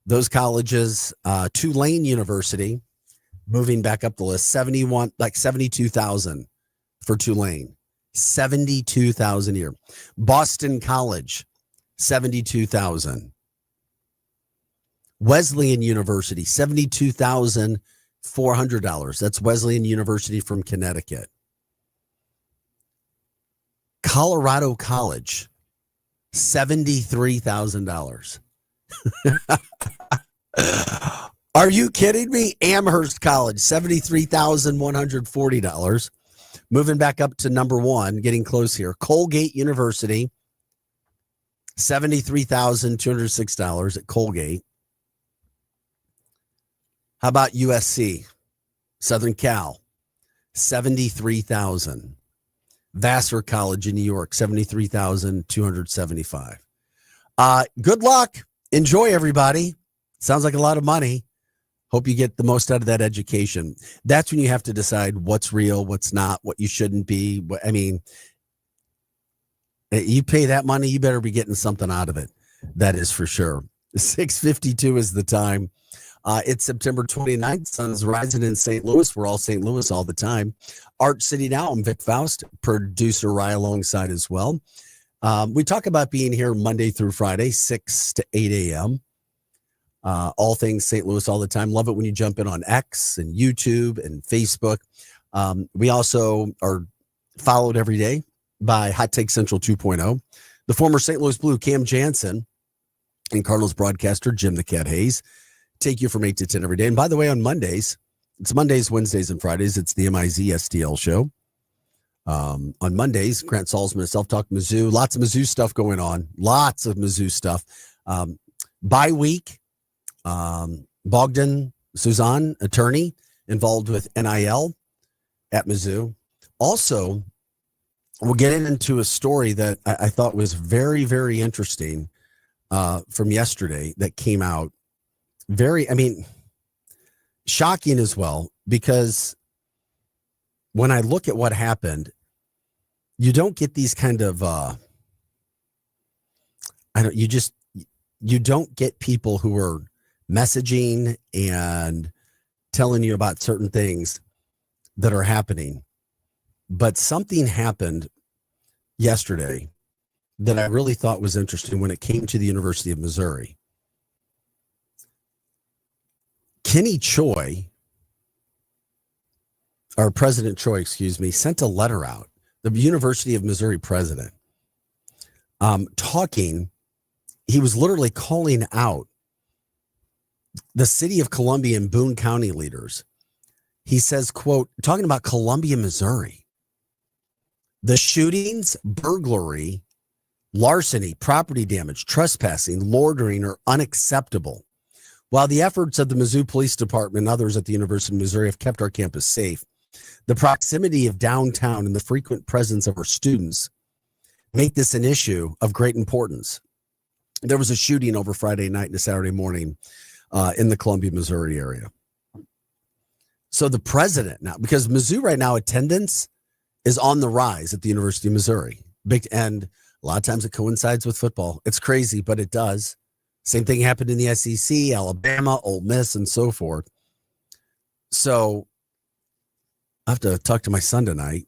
those colleges, Tulane University, moving back up the list, 72,000 for Tulane, 72,000 a year. Boston College, 72,000. Wesleyan University, $72,400. That's Wesleyan University from Connecticut. Colorado College, $73,000. Are you kidding me? Amherst College, $73,140. Moving back up to number 1, getting close here. Colgate University, $73,206 at Colgate. How about USC? Southern Cal, $73,000. Vassar College in New York, $73,275. Good luck. Enjoy, everybody. Sounds like a lot of money. Hope you get the most out of that education. That's when you have to decide what's real, what's not, what you shouldn't be. I mean, you pay that money, you better be getting something out of it. That is for sure. 6:52 is the time. It's September 29th. Sun's rising in St. Louis. We're all St. Louis all the time. Art City Now. I'm Vic Faust, producer Rye alongside as well. We talk about being here Monday through Friday, 6 to 8 a.m. All things St. Louis all the time. Love it when you jump in on X and YouTube and Facebook. We also are followed every day by Hot Take Central 2.0. The former St. Louis Blue Cam Jansen and Cardinals broadcaster Jim the Cat Hayes take you from 8 to 10 every day. And by the way, on Mondays, it's Mondays, Wednesdays, and Fridays. It's the MIZ STL show. On Mondays, Grant Salzman, Self-Talk Mizzou. Lots of Mizzou stuff going on. Lots of Mizzou stuff. Bye week, Bogdan Suzanne, attorney, involved with NIL at Mizzou. Also, we'll get into a story that I thought was very, very interesting from yesterday that came out. Shocking as well, because when I look at what happened, you don't get these kind of, you don't get people who are messaging and telling you about certain things that are happening. But something happened yesterday that I really thought was interesting when it came to the University of Missouri. Kenny Choi, or President Choi, sent a letter out, the University of Missouri president, he was literally calling out the city of Columbia and Boone County leaders. He says, quote, talking about Columbia, Missouri, the shootings, burglary, larceny, property damage, trespassing, loitering are unacceptable. While the efforts of the Mizzou Police Department and others at the University of Missouri have kept our campus safe, the proximity of downtown and the frequent presence of our students make this an issue of great importance. there was a shooting over Friday night and Saturday morning in the Columbia, Missouri area. So the president now, because Mizzou right now attendance is on the rise at the University of Missouri. And a lot of times it coincides with football. It's crazy, but it does. Same thing happened in the SEC, Alabama, Ole Miss, and so forth. So I have to talk to my son tonight.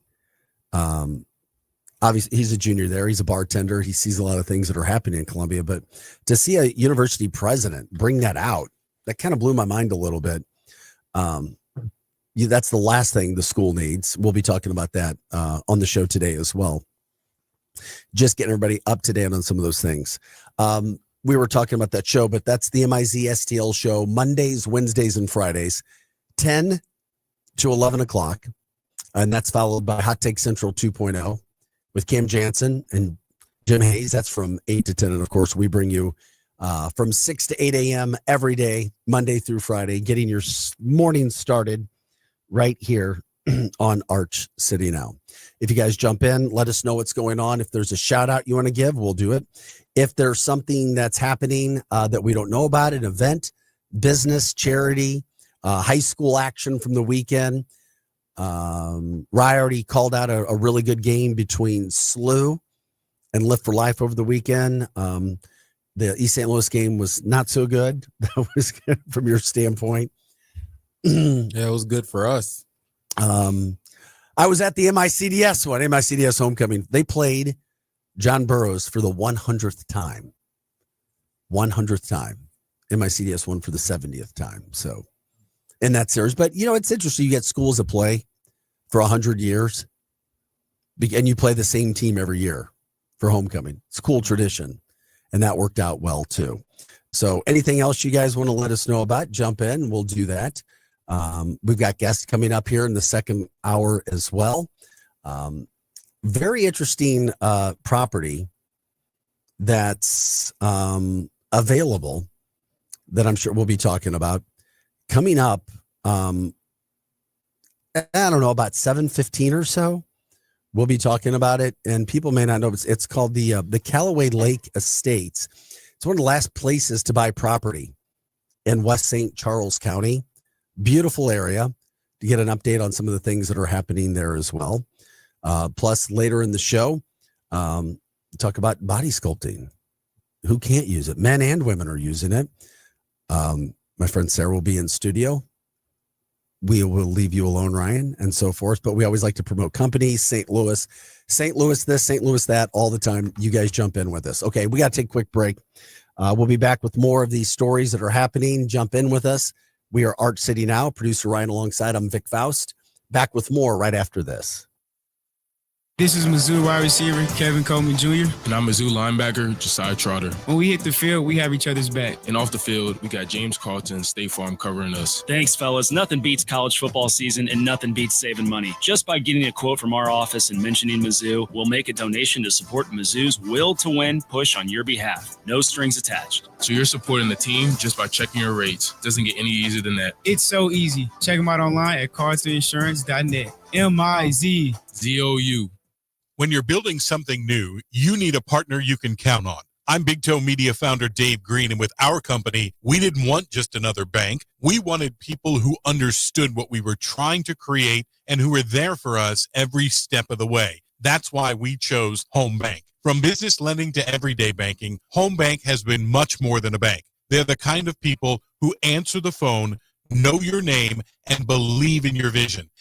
Obviously, he's a junior there. He's a bartender. He sees a lot of things that are happening in Columbia. But to see a university president bring that out, that kind of blew my mind a little bit. That's the last thing the school needs. We'll be talking about that on the show today as well. Just getting everybody up to date on some of those things. We were talking about that show, but that's the MIZ STL show, Mondays, Wednesdays, and Fridays, 10 to 11 o'clock. And that's followed by Hot Take Central 2.0 with Cam Jansen and Jim Hayes. That's from 8 to 10. And, of course, we bring you from 6 to 8 a.m. every day, Monday through Friday, getting your morning started right here on Arch City Now. If you guys jump in, let us know what's going on. If there's a shout out you want to give, we'll do it. If there's something that's happening that we don't know about, an event, business, charity, high school action from the weekend. Rye already called out a really good game between SLU and Lift for Life over the weekend. The East St. Louis game was not so good. That was good from your standpoint. Yeah, it was good for us. I was at the MICDS one, MICDS homecoming. They played John Burroughs for the 100th time. 100th time. MICDS won for the 70th time. So in that series. But, it's interesting. You get schools that play for 100 years and you play the same team every year for homecoming. It's a cool tradition. And that worked out well, too. So anything else you guys want to let us know about, jump in. We'll do that. We've got guests coming up here in the second hour as well. Very interesting property that's available that I'm sure we'll be talking about coming up. I don't know, about 7:15 or so. We'll be talking about it, and people may not know. It's called the Callaway Lake Estates. It's one of the last places to buy property in West St. Charles County. Beautiful area to get an update on some of the things that are happening there as well. Plus, later in the show, talk about body sculpting. Who can't use it? Men and women are using it. My friend Sarah will be in studio. We will leave you alone, Ryan, and so forth. But we always like to promote companies, St. Louis this, St. Louis that, all the time. You guys jump in with us. Okay, we got to take a quick break. We'll be back with more of these stories that are happening. Jump in with us. We are Arch City Now. Producer Ryan alongside. I'm Vic Faust. Back with more right after this. This is Mizzou wide receiver Kevin Coleman Jr. And I'm Mizzou linebacker Josiah Trotter. When we hit the field, we have each other's back. And off the field, we got James Carlton, State Farm covering us. Thanks, fellas. Nothing beats college football season and nothing beats saving money. Just by getting a quote from our office and mentioning Mizzou, we'll make a donation to support Mizzou's will to win push on your behalf. No strings attached. So you're supporting the team just by checking your rates. Doesn't get any easier than that. It's so easy. Check them out online at carltoninsurance.net. MIZZOU. When you're building something new, you need a partner you can count on. I'm Big Toe Media founder Dave Green, and with our company, we didn't want just another bank. We wanted people who understood what we were trying to create and who were there for us every step of the way. That's why we chose Home Bank. From business lending to everyday banking, Home Bank has been much more than a bank. They're the kind of people who answer the phone, know your name, and believe in your vision.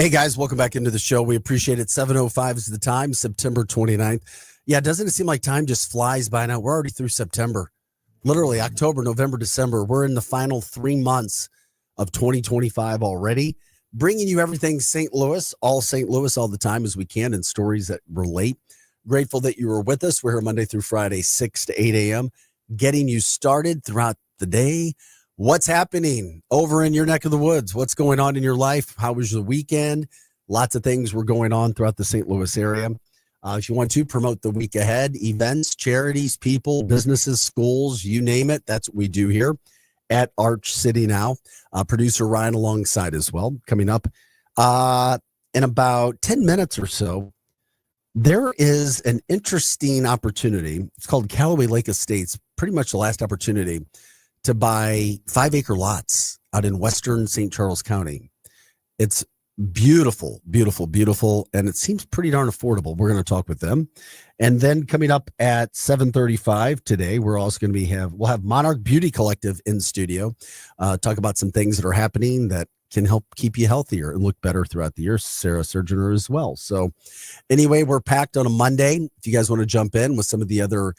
Hey guys, welcome back into the show. We appreciate it. 7:05 is the time, September 29th. Yeah, doesn't it seem like time just flies by now? We're already through September. Literally October, November, December. We're in the final 3 months of 2025 already. Bringing you everything St. Louis, all the time as we can, and stories that relate. Grateful that you were with us. We're here Monday through Friday, 6 to 8 a.m., getting you started throughout the day. What's happening over in your neck of the woods? What's going on in your life? How was the weekend? Lots of things were going on throughout the St. Louis area. If you want to promote the week ahead, events, charities, people, businesses, schools, you name it, that's what we do here at Arch City Now. Producer Ryan alongside as well. Coming up in about 10 minutes or so, there is an interesting opportunity. It's called Callaway Lake Estates, pretty much the last opportunity to buy 5-acre lots out in western St. Charles County. It's beautiful, beautiful, beautiful, and it seems pretty darn affordable. We're going to talk with them. And then coming up at 7:35 today, we're also going to we'll have Monarch Beauty Collective in studio, talk about some things that are happening that can help keep you healthier and look better throughout the year. Sarah Surgener as well. So anyway, we're packed on a Monday. If you guys want to jump in with some of the other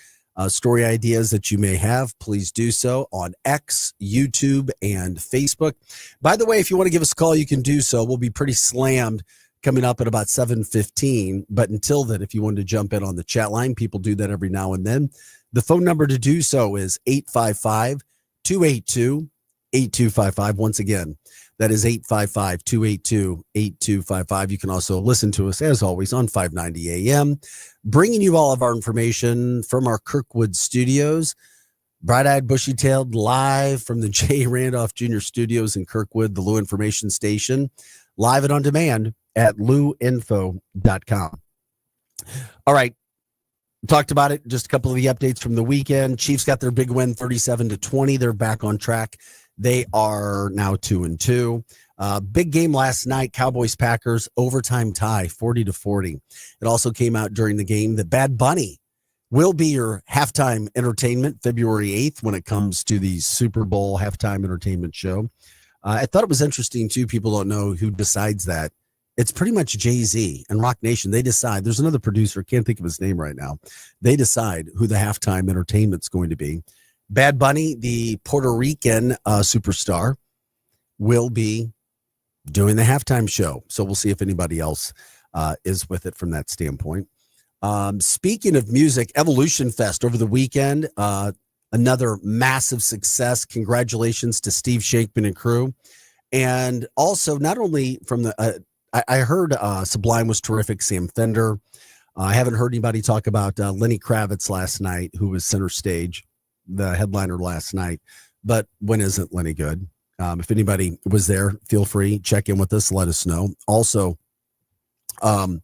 story ideas that you may have, please do so on X, YouTube, and Facebook. By the way, if you want to give us a call, you can do so. We'll be pretty slammed coming up at about 7:15. But until then, if you wanted to jump in on the chat line, people do that every now and then. The phone number to do so is 855-282-8255. Once again, that is 855-282-8255. You can also listen to us, as always, on 590 AM, bringing you all of our information from our Kirkwood studios. Bright-eyed, bushy-tailed, live from the J. Randolph Jr. Studios in Kirkwood, the Lou Information Station, live and on demand at louinfo.com. All right. Talked about it. Just a couple of the updates from the weekend. Chiefs got their big win, 37-20. They're back on track. They are now 2-2. Big game last night, Cowboys-Packers, overtime tie, 40-40. It also came out during the game that Bad Bunny will be your halftime entertainment February 8th when it comes to the Super Bowl halftime entertainment show. I thought it was interesting, too. People don't know who decides that. It's pretty much Jay-Z and Rock Nation. They decide. There's another producer, can't think of his name right now. They decide who the halftime entertainment's going to be. Bad Bunny, the Puerto Rican superstar, will be doing the halftime show. So we'll see if anybody else is with it from that standpoint. Speaking of music, Evolution Fest over the weekend, another massive success. Congratulations to Steve Shankman and crew. And also, not only from the, I heard Sublime was terrific, Sam Fender. I haven't heard anybody talk about Lenny Kravitz last night, who was center stage, the headliner last night. But when isn't Lenny good? If anybody was there, feel free, check in with us, let us know. Also, when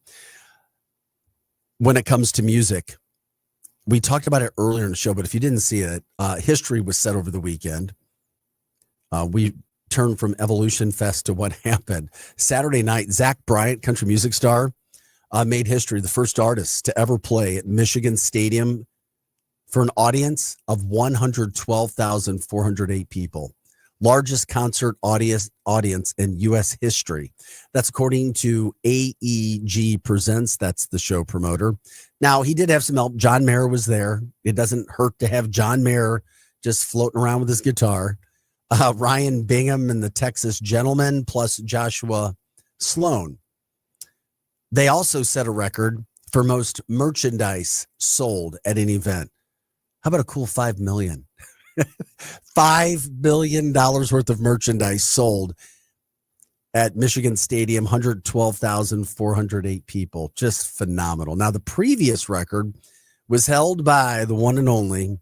it comes to music, we talked about it earlier in the show, but if you didn't see it, history was set over the weekend. We turned from Evolution Fest to what happened. Saturday night, Zach Bryant, country music star, made history, the first artist to ever play at Michigan Stadium for an audience of 112,408 people. Largest concert audience in U.S. history. That's according to AEG Presents. That's the show promoter. Now, he did have some help. John Mayer was there. It doesn't hurt to have John Mayer just floating around with his guitar. Ryan Bingham and the Texas Gentlemen, plus Joshua Sloan. They also set a record for most merchandise sold at an event. How about a cool $5 million? $5 billion worth of merchandise sold at Michigan Stadium, 112,408 people. Just phenomenal. Now, the previous record was held by the one and only,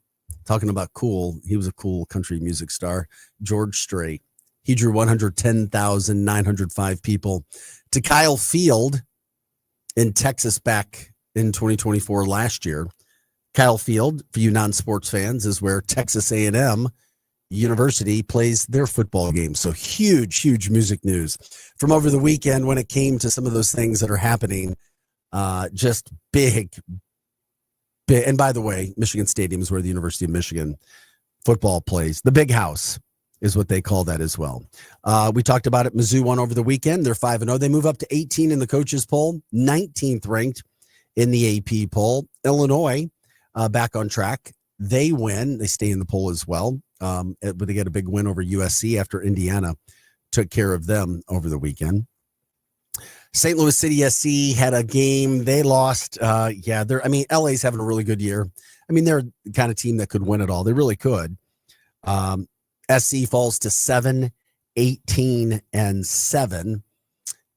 talking about cool, he was a cool country music star, George Strait. He drew 110,905 people to Kyle Field in Texas back in 2024 last year. Kyle Field, for you non-sports fans, is where Texas A&M University plays their football game. So huge, huge music news from over the weekend when it came to some of those things that are happening. Just big. And by the way, Michigan Stadium is where the University of Michigan football plays. The Big House is what they call that as well. We talked about it. Mizzou won over the weekend. They're 5-0. They move up to 18 in the coaches poll, 19th ranked in the AP poll. Illinois back on track. They win. They stay in the poll as well. But they get a big win over USC after Indiana took care of them over the weekend. St. Louis City SC had a game. They lost. LA's having a really good year. I mean, they're the kind of team that could win it all. They really could. SC falls to 7-18-7.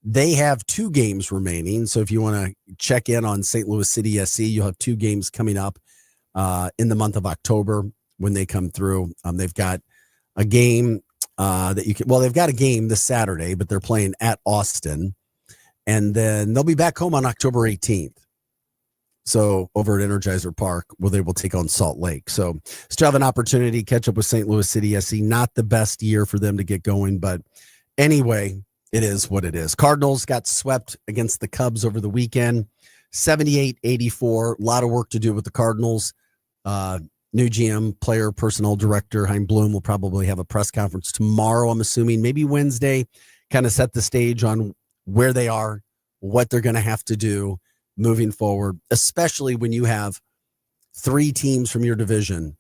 They have 2 games remaining. So if you want to check in on St. Louis City SC, you'll have 2 games coming up in the month of October when they come through. They've got a game they've got a game this Saturday, but they're playing at Austin. And then they'll be back home on October 18th. So over at Energizer Park, where they will take on Salt Lake. So still have an opportunity to catch up with St. Louis City SC. Not the best year for them to get going, but anyway, it is what it is. Cardinals got swept against the Cubs over the weekend, 78-84. A lot of work to do with the Cardinals. New GM, player, personnel director, Chaim Bloom will probably have a press conference tomorrow, I'm assuming, maybe Wednesday, kind of set the stage on where they are, what they're going to have to do moving forward, especially when you have 3 teams from your division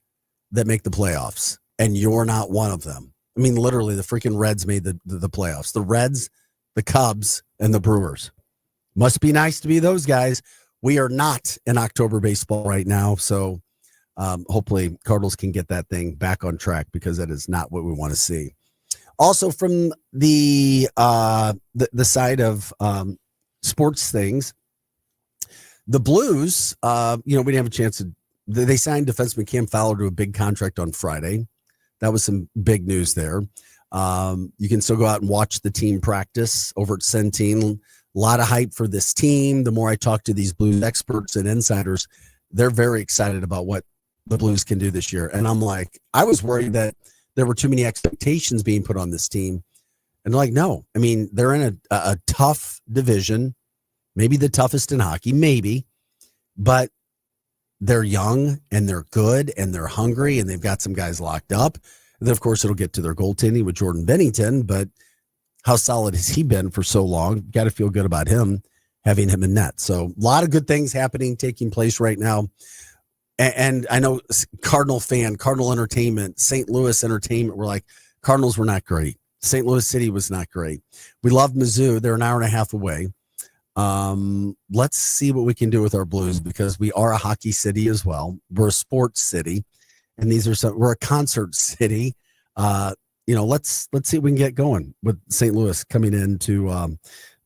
that make the playoffs and you're not one of them. I mean, literally, the freaking Reds made the playoffs. The Reds, the Cubs, and the Brewers. Must be nice to be those guys. We are not in October baseball right now, so hopefully Cardinals can get that thing back on track because that is not what we want to see. Also, from the side of sports things, the Blues, we didn't have a chance to. They signed defenseman Cam Fowler to a big contract on Friday. That was some big news there. You can still go out and watch the team practice over at Centene. A lot of hype for this team. The more I talk to these Blues experts and insiders, they're very excited about what the Blues can do this year. And I'm like, I was worried that there were too many expectations being put on this team. And like, no, I mean, they're in a tough division, maybe the toughest in hockey, maybe, but they're young and they're good and they're hungry and they've got some guys locked up. And then, of course, it'll get to their goaltending with Jordan Bennington, but how solid has he been for so long? Got to feel good about him, having him in net. So a lot of good things taking place right now. And I know Cardinal Entertainment, St. Louis Entertainment were like, Cardinals were not great. St. Louis City was not great. We love Mizzou. They're an hour and a half away. Let's see what we can do with our Blues because we are a hockey city as well. We're a sports city, and we're a concert city. Let's see if we can get going with St. Louis coming into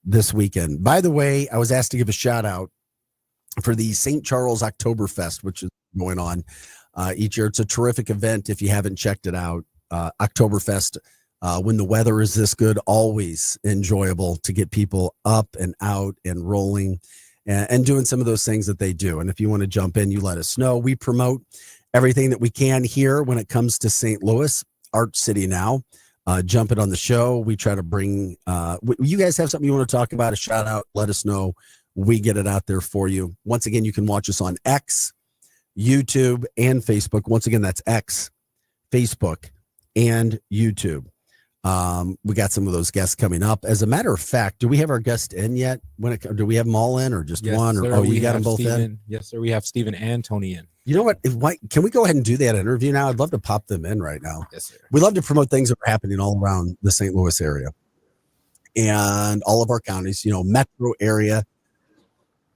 this weekend. By the way, I was asked to give a shout out for the St. Charles Oktoberfest, which is going on each year. It's a terrific event. If you haven't checked it out, Oktoberfest, when the weather is this good, always enjoyable to get people up and out and rolling and doing some of those things that they do. And if you want to jump in, you let us know. We promote everything that we can here when it comes to St. Louis, Art City now. Jump it on the show. We try to bring, you guys have something you want to talk about, a shout out, let us know. We get it out there for you. Once again, you can watch us on X, YouTube, and Facebook. Once again, that's X, Facebook, and YouTube. We got some of those guests coming up. As a matter of fact, do we have our guest in yet? Do we have them all in or just one? Sir, or you got them both in? Yes, sir. We have Stephen and Tony in. You know what? Can we go ahead and do that interview now? I'd love to pop them in right now. Yes, sir. We love to promote things that are happening all around the St. Louis area and all of our counties, metro area.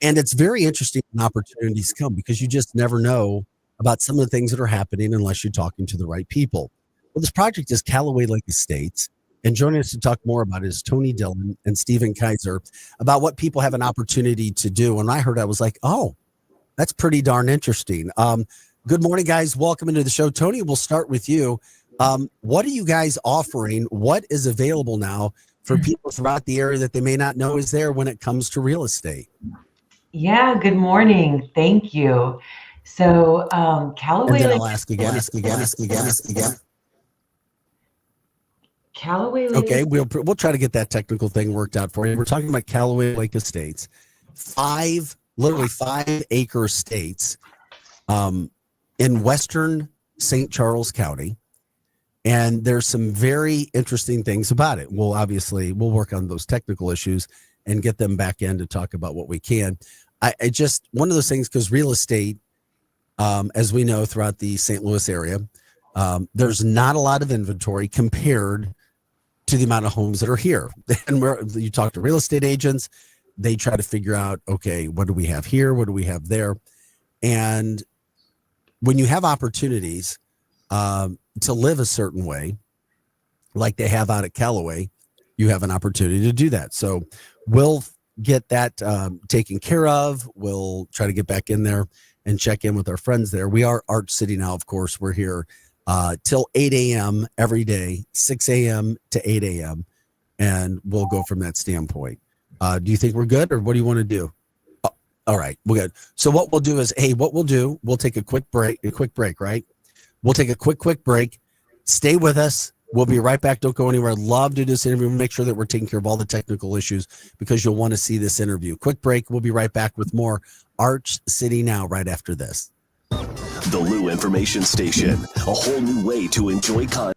And it's very interesting when opportunities come because you just never know about some of the things that are happening unless you're talking to the right people. Well, this project is Callaway Lake Estates. And joining us to talk more about it is Tony Dillon and Stephen Kaiser about what people have an opportunity to do. And I heard, I was like, oh, that's pretty darn interesting. Good morning, guys. Welcome into the show. Tony, we'll start with you. What are you guys offering? What is available now for people throughout the area that they may not know is there when it comes to real estate? Yeah, good morning. Thank you. So Callaway and then Lake. I'll ask again. Callaway Lake. Okay, we'll try to get that technical thing worked out for you. We're talking about Callaway Lake Estates, 5 acre estates in western St. Charles County. And there's some very interesting things about it. We'll work on those technical issues and get them back in to talk about what we can. I just, one of those things, because real estate, as we know throughout the St. Louis area, there's not a lot of inventory compared to the amount of homes that are here. And you talk to real estate agents, they try to figure out, okay, what do we have here? What do we have there? And when you have opportunities to live a certain way, like they have out at Callaway, you have an opportunity to do that. So we'll get that taken care of. We'll try to get back in there and check in with our friends there. We are Arch City now, of course. We're here till 8 a.m. every day, 6 a.m. to 8 a.m. And we'll go from that standpoint. Do you think we're good, or what do you want to do? All right, we're good. So what we'll do is, we'll take a quick break, right? We'll take a quick break. Stay with us. We'll be right back. Don't go anywhere. Love to do this interview. Make sure that we're taking care of all the technical issues because you'll want to see this interview. Quick break. We'll be right back with more Arch City Now right after this. The Lou Information Station, a whole new way to enjoy content.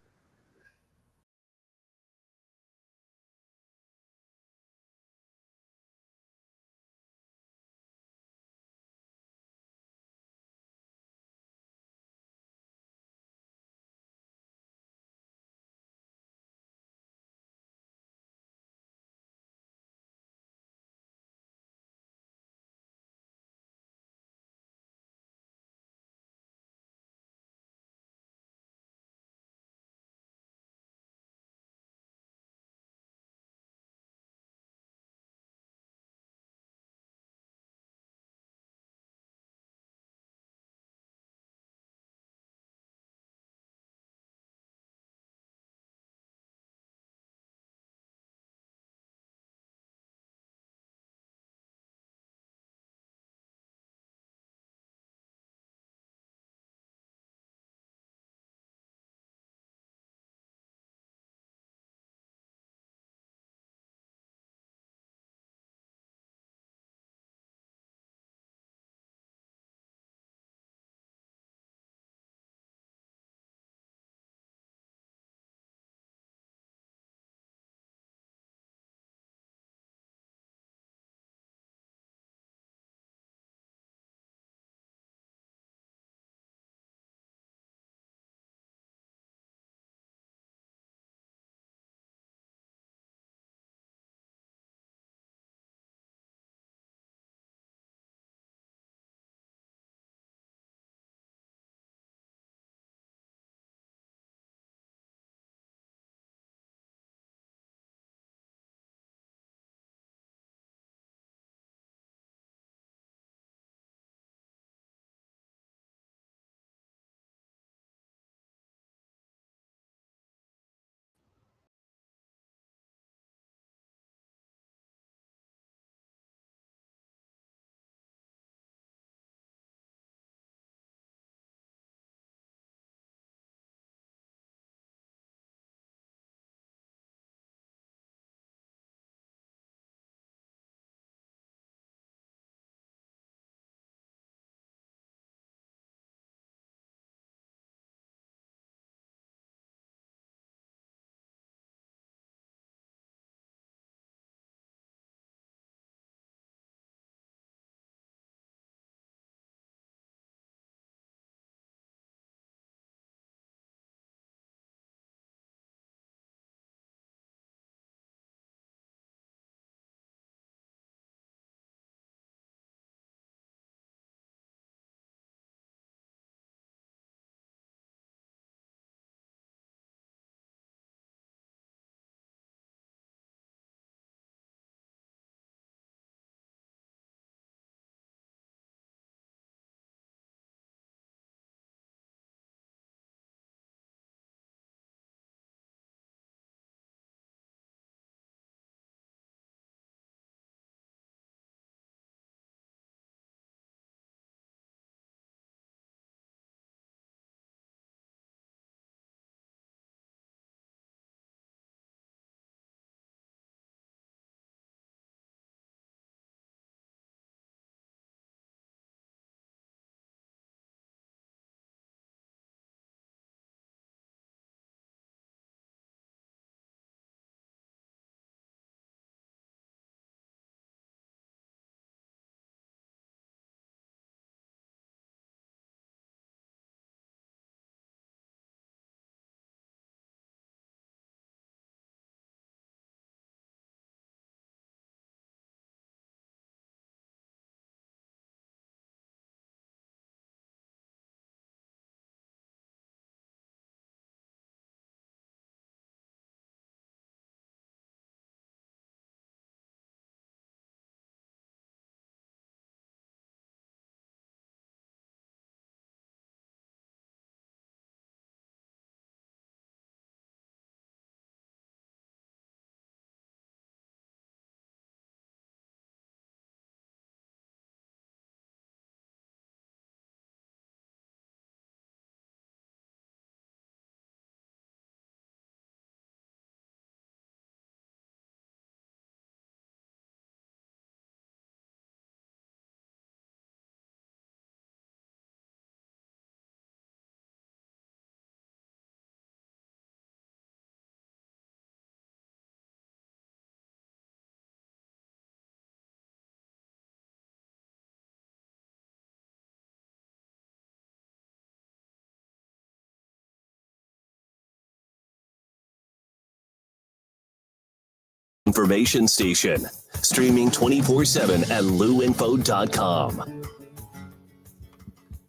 Information Station. Streaming 24/7 at luinfo.com.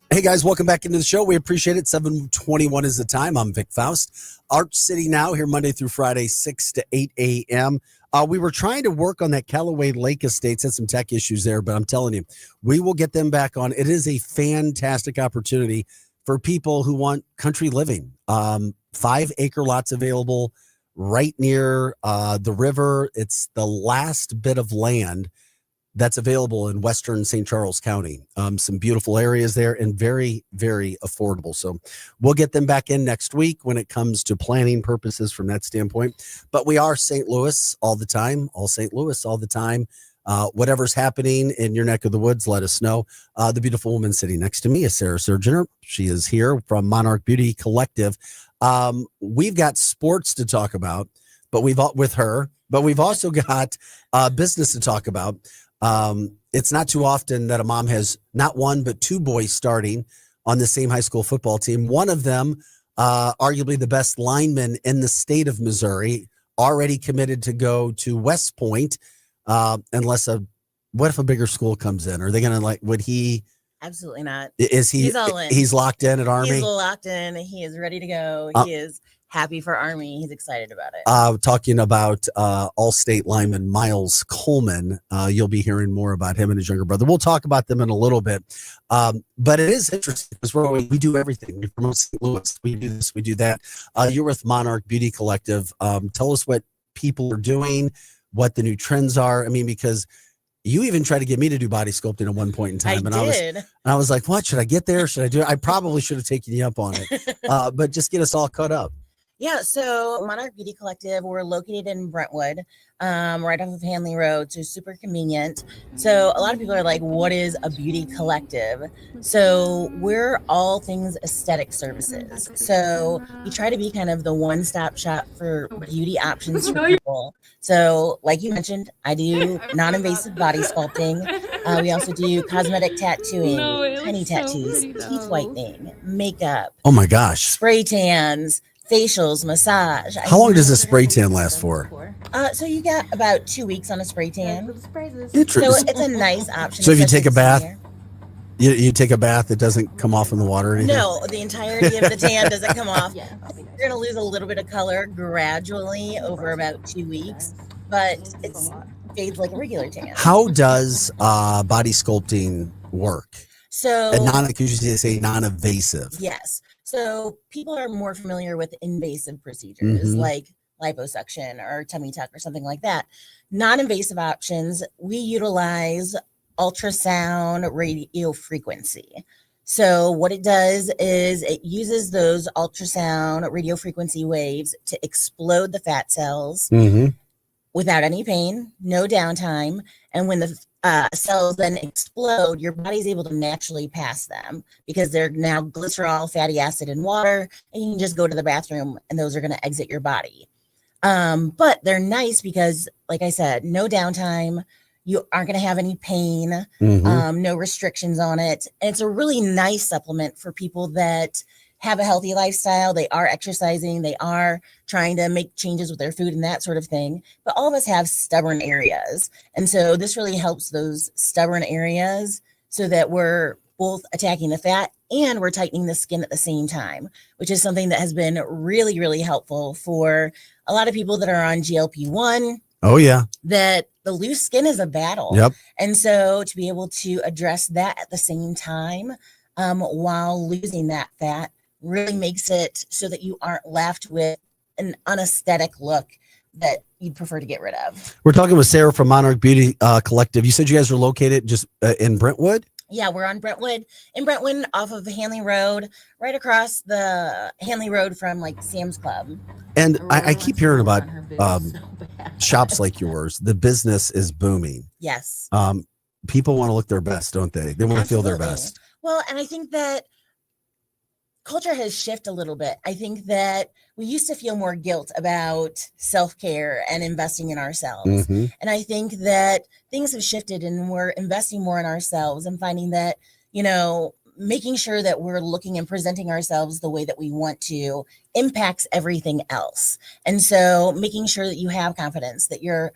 Hey guys, welcome back into the show. We appreciate it. 7:21 is the time. I'm Vic Faust. Arch City Now here Monday through Friday, 6 to 8 a.m. We were trying to work on that Callaway Lake Estates. Had some tech issues there, but I'm telling you, we will get them back on. It is a fantastic opportunity for people who want country living. 5-acre lots available right near the river. It's the last bit of land that's available in western St. Charles County. Some beautiful areas there and very, very affordable. So we'll get them back in next week when it comes to planning purposes from that standpoint. But we are St. Louis all the time, all St. Louis all the time. Whatever's happening in your neck of the woods, let us know. The beautiful woman sitting next to me is Sarah Surgener. She is here from Monarch Beauty Collective. We've got sports to talk about, but we've also got business to talk about. It's not too often that a mom has not one, but two boys starting on the same high school football team. One of them, arguably the best lineman in the state of Missouri, already committed to go to West Point. What if a bigger school comes in? Are they going to would he? Absolutely not. He's all in. He's locked in at Army. He's locked in. He is ready to go. He is happy for Army. He's excited about it. Talking about all-state lineman Miles Coleman. You'll be hearing more about him and his younger brother. We'll talk about them in a little bit. But it is interesting because we do everything. We promote St. Louis. We do this. We do that. You're with Monarch Beauty Collective. Tell us what people are doing, what the new trends are. I mean, because you even tried to get me to do body sculpting at one point in time. I was like, what? Should I get there? Should I do it? I probably should have taken you up on it. But just get us all caught up. Yeah, so Monarch Beauty Collective, we're located in Brentwood, right off of Hanley Road, so super convenient. So a lot of people are like, what is a beauty collective? So we're all things aesthetic services. So we try to be kind of the one-stop shop for beauty options for people. So like you mentioned, I do non-invasive body sculpting. We also do cosmetic tattooing, tiny tattoos, teeth whitening, makeup. Oh my gosh. Spray tans, facials, massage. How long does a spray tan last for? So you got about 2 weeks on a spray tan. So Interesting. it's a nice option. So if you take a bath, senior. you take a bath, it doesn't come off in the water or anything? No, the entirety of the tan doesn't come off. You're going to lose a little bit of color gradually over about 2 weeks, but it fades like a regular tan. How does body sculpting work? So Could you say non-invasive? Yes. So people are more familiar with invasive procedures like liposuction or tummy tuck or something like that. Non-invasive options, we utilize ultrasound radio frequency. So what it does is it uses those ultrasound radio frequency waves to explode the fat cells without any pain, no downtime. And when the cells then explode, your body's able to naturally pass them because they're now glycerol, fatty acid, and water, and you can just go to the bathroom and those are going to exit your body. But they're nice because, like I said, no downtime. You aren't going to have any pain, no restrictions on it. And it's a really nice supplement for people that have a healthy lifestyle. They are exercising. They are trying to make changes with their food and that sort of thing. But all of us have stubborn areas. And so this really helps those stubborn areas so that we're both attacking the fat and we're tightening the skin at the same time, which is something that has been really, really helpful for a lot of people that are on GLP-1. Oh, yeah. That the loose skin is a battle. Yep. And so to be able to address that at the same time while losing that fat really makes it so that you aren't left with an unaesthetic look that you'd prefer to get rid of. We're talking with Sarah from Monarch Beauty Collective. You said you guys are located just in Brentwood? Yeah, we're on Brentwood, in Brentwood off of Hanley Road, right across the Hanley Road from like Sam's Club. And I keep hearing about shops like yours. The business is booming. Yes. People want to look their best, don't they? They want to feel their best. Well, and I think that culture has shifted a little bit. I think that we used to feel more guilt about self-care and investing in ourselves. And I think that things have shifted and we're investing more in ourselves and finding that, you know, making sure that we're looking and presenting ourselves the way that we want to impacts everything else. And so making sure that you have confidence, that you're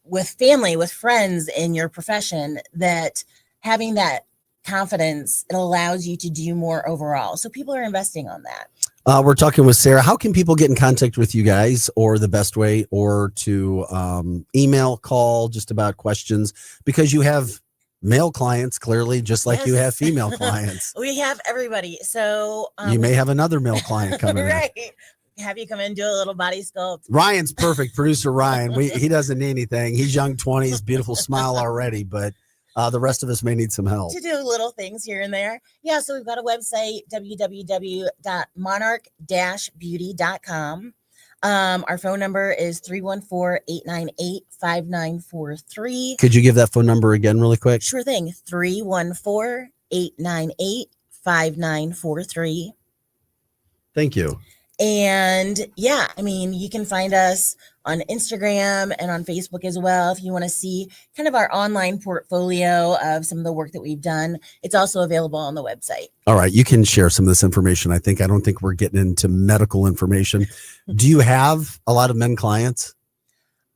with family, with friends in your profession, that having that confidence, it allows you to do more overall. So people are investing on that. We're talking with Sarah. How can people get in contact with you guys, or the best way, or to email, call, just about questions? Because you have male clients, clearly, just like you have female clients. We have everybody. So You may have another male client coming in. right. Have you come in and do a little body sculpt. Ryan's perfect. Producer Ryan. He doesn't need anything. He's young 20s, beautiful smile already, but the rest of us may need some help. To do little things here and there. Yeah, so we've got a website, www.monarch-beauty.com. Our phone number is 314-898-5943. Could you give that phone number again really quick? Sure thing. 314-898-5943. Thank you. And yeah, I mean, you can find us on Instagram and on Facebook as well. If you want to see kind of our online portfolio of some of the work that we've done, it's also available on the website. All right. You can share some of this information. I don't think we're getting into medical information. Do you have a lot of men clients?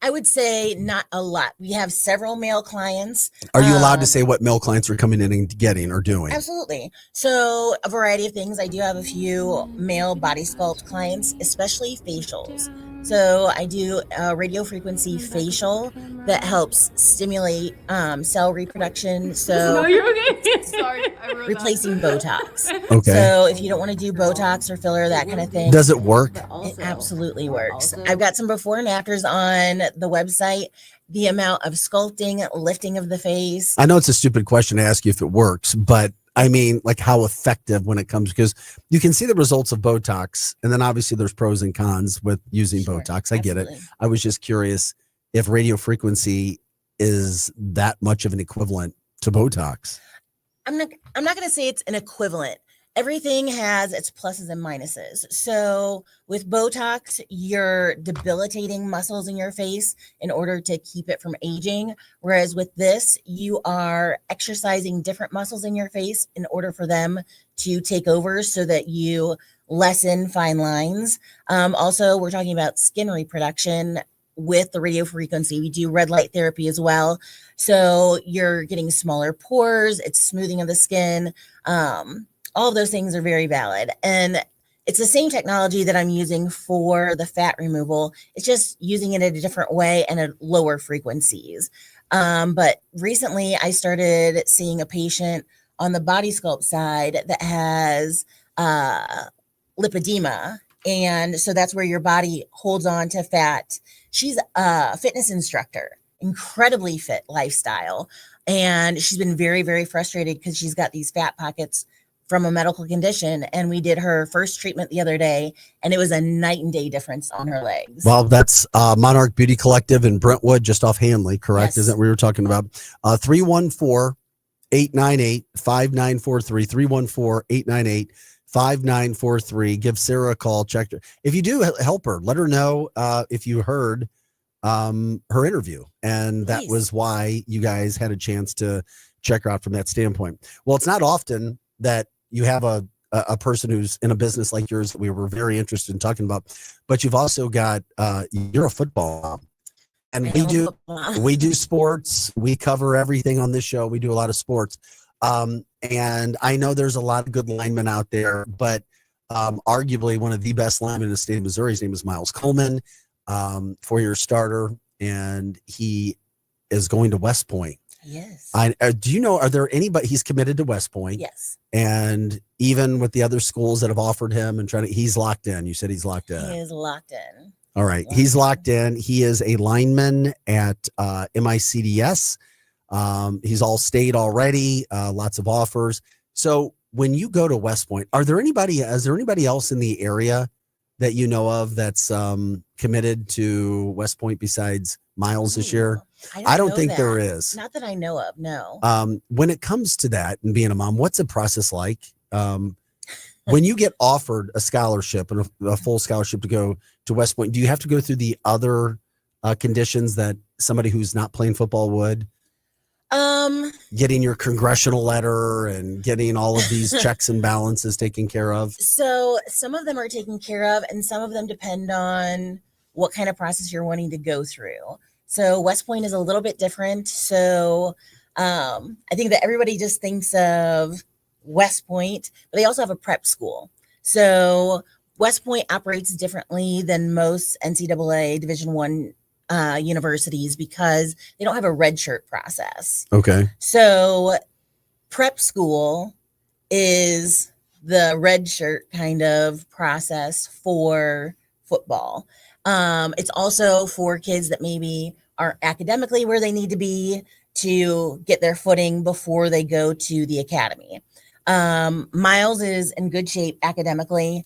I would say not a lot. We have several male clients. Are you allowed to say what male clients are coming in and getting or doing? Absolutely. So a variety of things. I do have a few male body sculpt clients, especially facials. So I do a radio frequency facial that helps stimulate cell reproduction. So No, you're okay. Sorry, I wrote replacing Botox. Okay. So if you don't want to do Botox or filler, that kind of thing. Does it work? It absolutely works. I've got some before and afters on the website. The amount of sculpting, lifting of the face. I know it's a stupid question to ask you if it works, but I mean, like how effective when it comes, because you can see the results of Botox, and then obviously there's pros and cons with using Botox. I get it. I was just curious if radio frequency is that much of an equivalent to Botox. I'm not going to say it's an equivalent. Everything has its pluses and minuses. So with Botox, you're debilitating muscles in your face in order to keep it from aging. Whereas with this, you are exercising different muscles in your face in order for them to take over so that you lessen fine lines. Also, we're talking about skin reproduction with the radio frequency. We do red light therapy as well. So you're getting smaller pores, it's smoothing of the skin. All of those things are very valid. And it's the same technology that I'm using for the fat removal. It's just using it in a different way and at lower frequencies. But recently I started seeing a patient on the body sculpt side that has lipedema. And so that's where your body holds on to fat. She's a fitness instructor, incredibly fit lifestyle. And she's been very, very frustrated because she's got these fat pockets from a medical condition. And we did her first treatment the other day, and it was a night and day difference on her legs. Well, that's Monarch Beauty Collective in Brentwood, just off Hanley, correct? Yes. Isn't that what we were talking about? 314-898-5943, 314-898-5943. Give Sarah a call. Check her. If you do, help her. Let her know if you heard her interview. And that was why you guys had a chance to check her out from that standpoint. Well, it's not often that you have a person who's in a business like yours that we were very interested in talking about, but you've also got you're a football mom. And we do sports. We cover everything on this show. We do a lot of sports. And I know there's a lot of good linemen out there, but arguably one of the best linemen in the state of Missouri, his name is Miles Coleman, 4-year starter, and he is going to West Point. Yes. Do you know, are there anybody, he's committed to West Point? Yes. And even with the other schools that have offered him and he's locked in. You said he's locked in. He is locked in. All right. He's locked in. He is a lineman at MICDS. He's all state already, lots of offers. So when you go to West Point, is there anybody else in the area that you know of that's committed to West Point besides Miles this year? I don't think there is. Not that I know of, no. When it comes to that and being a mom, what's the process like? When you get offered a scholarship and a full scholarship to go to West Point, do you have to go through the other conditions that somebody who's not playing football would? Getting your congressional letter and getting all of these checks and balances taken care of? So some of them are taken care of, and some of them depend on what kind of process you're wanting to go through. So West Point is a little bit different. So I think that everybody just thinks of West Point, but they also have a prep school. So West Point operates differently than most NCAA Division I universities because they don't have a red shirt process. Okay. So prep school is the red shirt kind of process for football. It's also for kids that maybe aren't academically where they need to be to get their footing before they go to the academy. Miles is in good shape academically.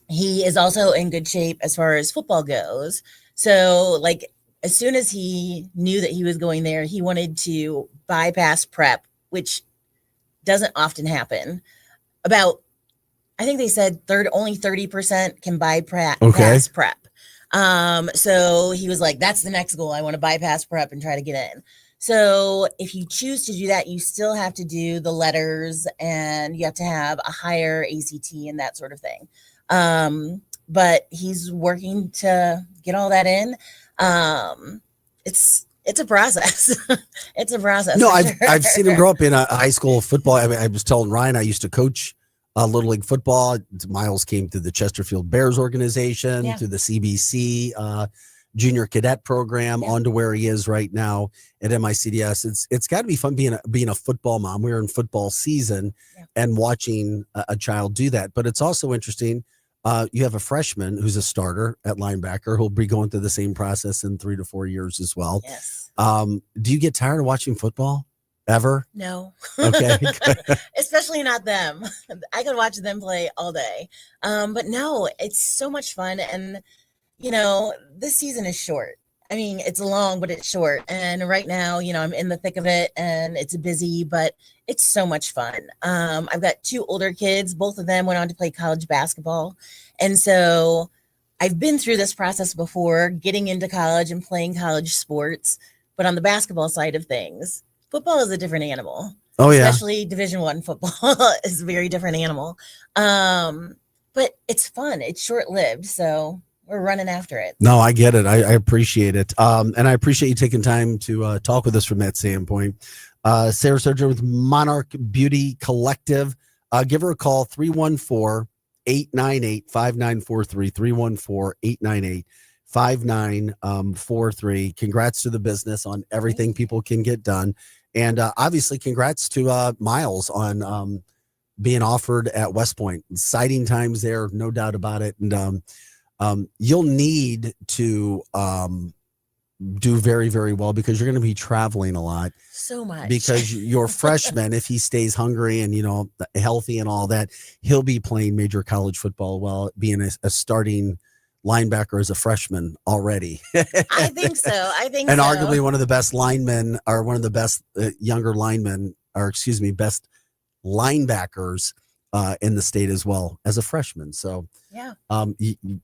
He is also in good shape as far as football goes. So like as soon as he knew that he was going there, he wanted to bypass prep, which doesn't often happen. I think they said only 30% can bypass prep. So he was like, that's the next goal. I want to bypass prep and try to get in. So if you choose to do that, you still have to do the letters and you have to have a higher ACT and that sort of thing. But he's working to get all that in. It's a process. It's a process. No, I've seen him grow up in a high school football. I mean, I was telling Ryan, I used to coach Little League football. Miles came through the Chesterfield Bears organization, through the CBC junior cadet program, on to where he is right now at MICDS. It's got to be fun being a football mom. We're in football season and watching a child do that. But it's also interesting. You have a freshman who's a starter at linebacker who'll be going through the same process in 3 to 4 years as well. Yes. Do you get tired of watching football ever? No. Okay. Especially not them. I could watch them play all day. But no, it's so much fun. And, this season is short. I mean, it's long, but it's short. And right now, I'm in the thick of it and it's busy, but it's so much fun. I've got 2 older kids. Both of them went on to play college basketball. And so I've been through this process before, getting into college and playing college sports. But on the basketball side of things, football is a different animal. Oh, yeah. Especially Division I football is a very different animal. But it's fun. It's short-lived. So we're running after it. No, I get it. I appreciate it. And I appreciate you taking time to talk with us from that standpoint. Sarah Serger with Monarch Beauty Collective. Give her a call, 314-898-5943, 314-898-5943. Congrats to the business on everything people can get done. And obviously, congrats to Miles on being offered at West Point. Exciting times there, no doubt about it. And you'll need to do very, very well because you're going to be traveling a lot. So much. Because your freshman, if he stays hungry and, healthy and all that, he'll be playing major college football while being a starting linebacker as a freshman already. I think so. And arguably one of the best linemen or one of the best younger linemen best linebackers in the state as well as a freshman. So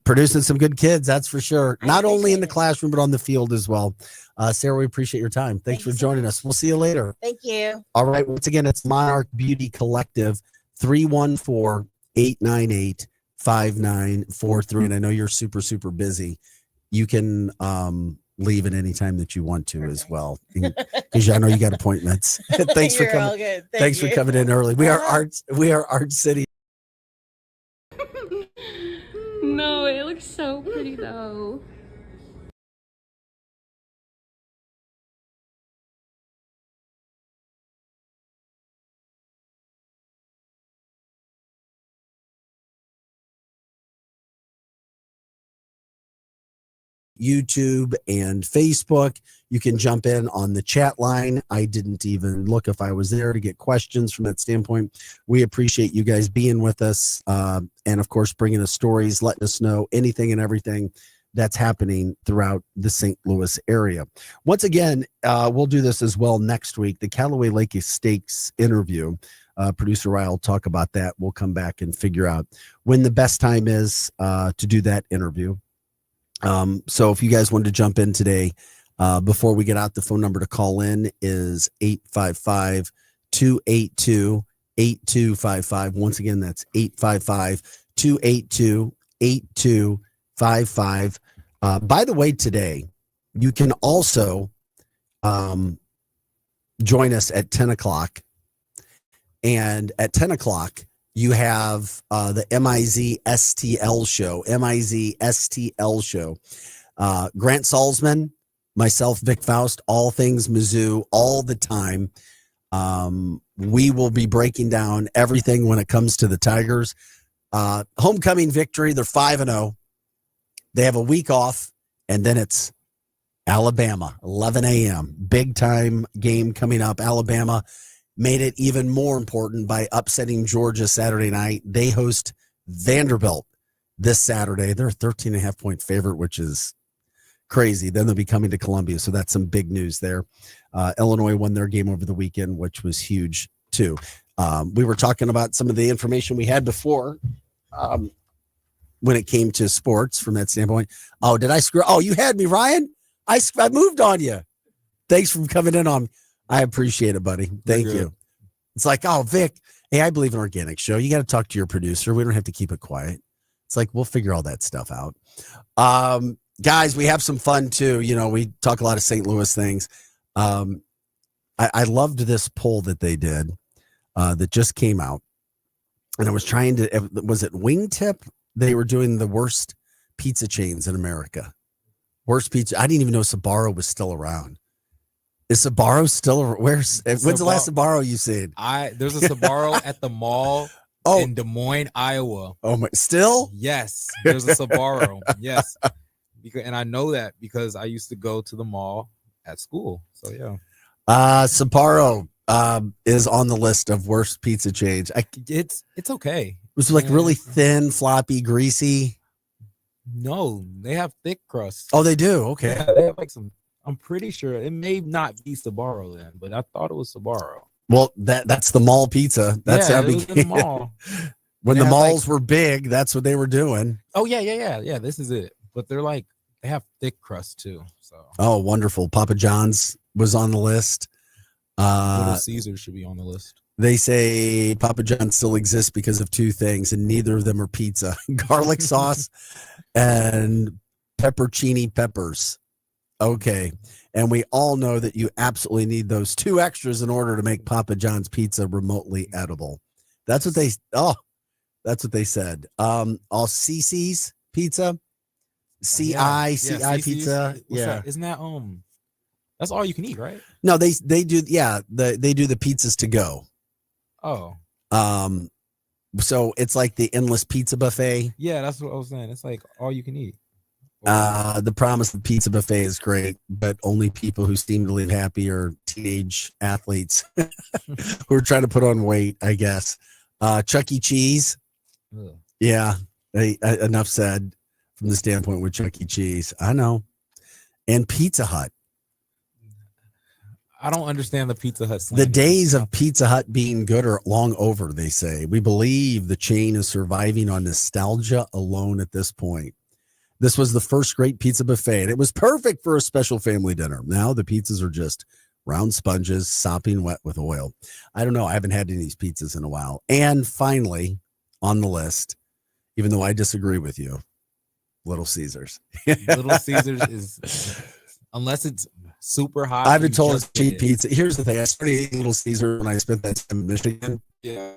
producing some good kids, that's for sure. Not only in the classroom, but on the field as well. Sarah, we appreciate your time. Thanks for joining us. We'll see you later. Thank you. All right. Once again, it's Monarch Beauty Collective, 314-898-5943. And I know you're super, super busy. You can leave at any time that you want to as well. Because I know you got appointments. Thanks for coming. All good. Thanks for coming in early. We are Art City. No, it looks so pretty though. YouTube and Facebook. You can jump in on the chat line. I didn't even look if I was there to get questions from that standpoint. We appreciate you guys being with us and, of course, bringing us stories, letting us know anything and everything that's happening throughout the St. Louis area. Once again, we'll do this as well next week. The Callaway Lake Stakes interview. Producer Ryle will talk about that. We'll come back and figure out when the best time is to do that interview. So if you guys wanted to jump in today, before we get out, the phone number to call in is 855-282-8255. Once again, that's 855-282-8255. By the way, today, You can also join us at 10 o'clock. And at 10 o'clock, you have the MIZ-STL show. MIZ-STL show. Grant Salzman, myself, Vic Faust, all things Mizzou, all the time. We will be breaking down everything when it comes to the Tigers. Homecoming victory. They're 5-0. They have a week off, and then it's Alabama, 11 a.m. Big time game coming up. Alabama made it even more important by upsetting Georgia Saturday night. They host Vanderbilt this Saturday. They're a 13.5-point favorite, which is crazy. Then they'll be coming to Columbia, so that's some big news there. Illinois won their game over the weekend, which was huge too. We were talking about some of the information we had before when it came to sports from that standpoint. Oh, did I screw? Oh, you had me, Ryan. I moved on you. Thanks for coming in on me. I appreciate it, buddy. Thank you. It's like, oh, Vic, hey, I believe in organic show. You got to talk to your producer. We don't have to keep it quiet. It's like, we'll figure all that stuff out. Guys, we have some fun too. You know, we talk a lot of St. Louis things. I loved this poll that they did that just came out. And I was trying to, was it Wingtip? They were doing the worst pizza chains in America. Worst pizza. I didn't even know Sbarro was still around. Is Sbarro still around? When's the last Sbarro you seen? There's a Sbarro at the mall in Des Moines, Iowa. Oh my! Still? Yes, there's a Sbarro. Yes, and I know that because I used to go to the mall at school. So yeah. Sbarro is on the list of worst pizza chains. It's okay. It was like really thin, floppy, greasy. No, they have thick crust. Oh, they do. Okay. Yeah, they have like some. I'm pretty sure it may not be Sbarro then, but I thought it was Sbarro. Well, that's the mall pizza. That's how it was in the mall. When the malls were big, that's what they were doing. Oh yeah. This is it. But they have thick crust too. So. Oh, wonderful. Papa John's was on the list. Little Caesars should be on the list. They say Papa John's still exists because of two things, and neither of them are pizza: garlic sauce and peppercini peppers. Okay. And we all know that you absolutely need those two extras in order to make Papa John's pizza remotely edible. That's what they said. All CC's pizza, CI pizza. Yeah. Isn't that that's all you can eat, right? No, they do. Yeah. They do the pizzas to go. Oh. So it's like the endless pizza buffet. Yeah, that's what I was saying. It's like all you can eat. The promise of pizza buffet is great, but only people who seem to live happy are teenage athletes who are trying to put on weight, I guess. Chuck E. Cheese. Ugh. Yeah. Enough said from the standpoint with Chuck E. Cheese. I know. And Pizza Hut. I don't understand the Pizza Hut. The days of Pizza Hut being good are long over, they say. We believe the chain is surviving on nostalgia alone at this point. This was the first great pizza buffet, and it was perfect for a special family dinner. Now the pizzas are just round sponges, sopping wet with oil. I don't know. I haven't had any of these pizzas in a while. And finally, on the list, even though I disagree with you, Little Caesars. Little Caesars is, unless it's super hot. I've been told it's cheap pizza. Here's the thing. I started eating Little Caesar when I spent that time in Michigan. Yeah.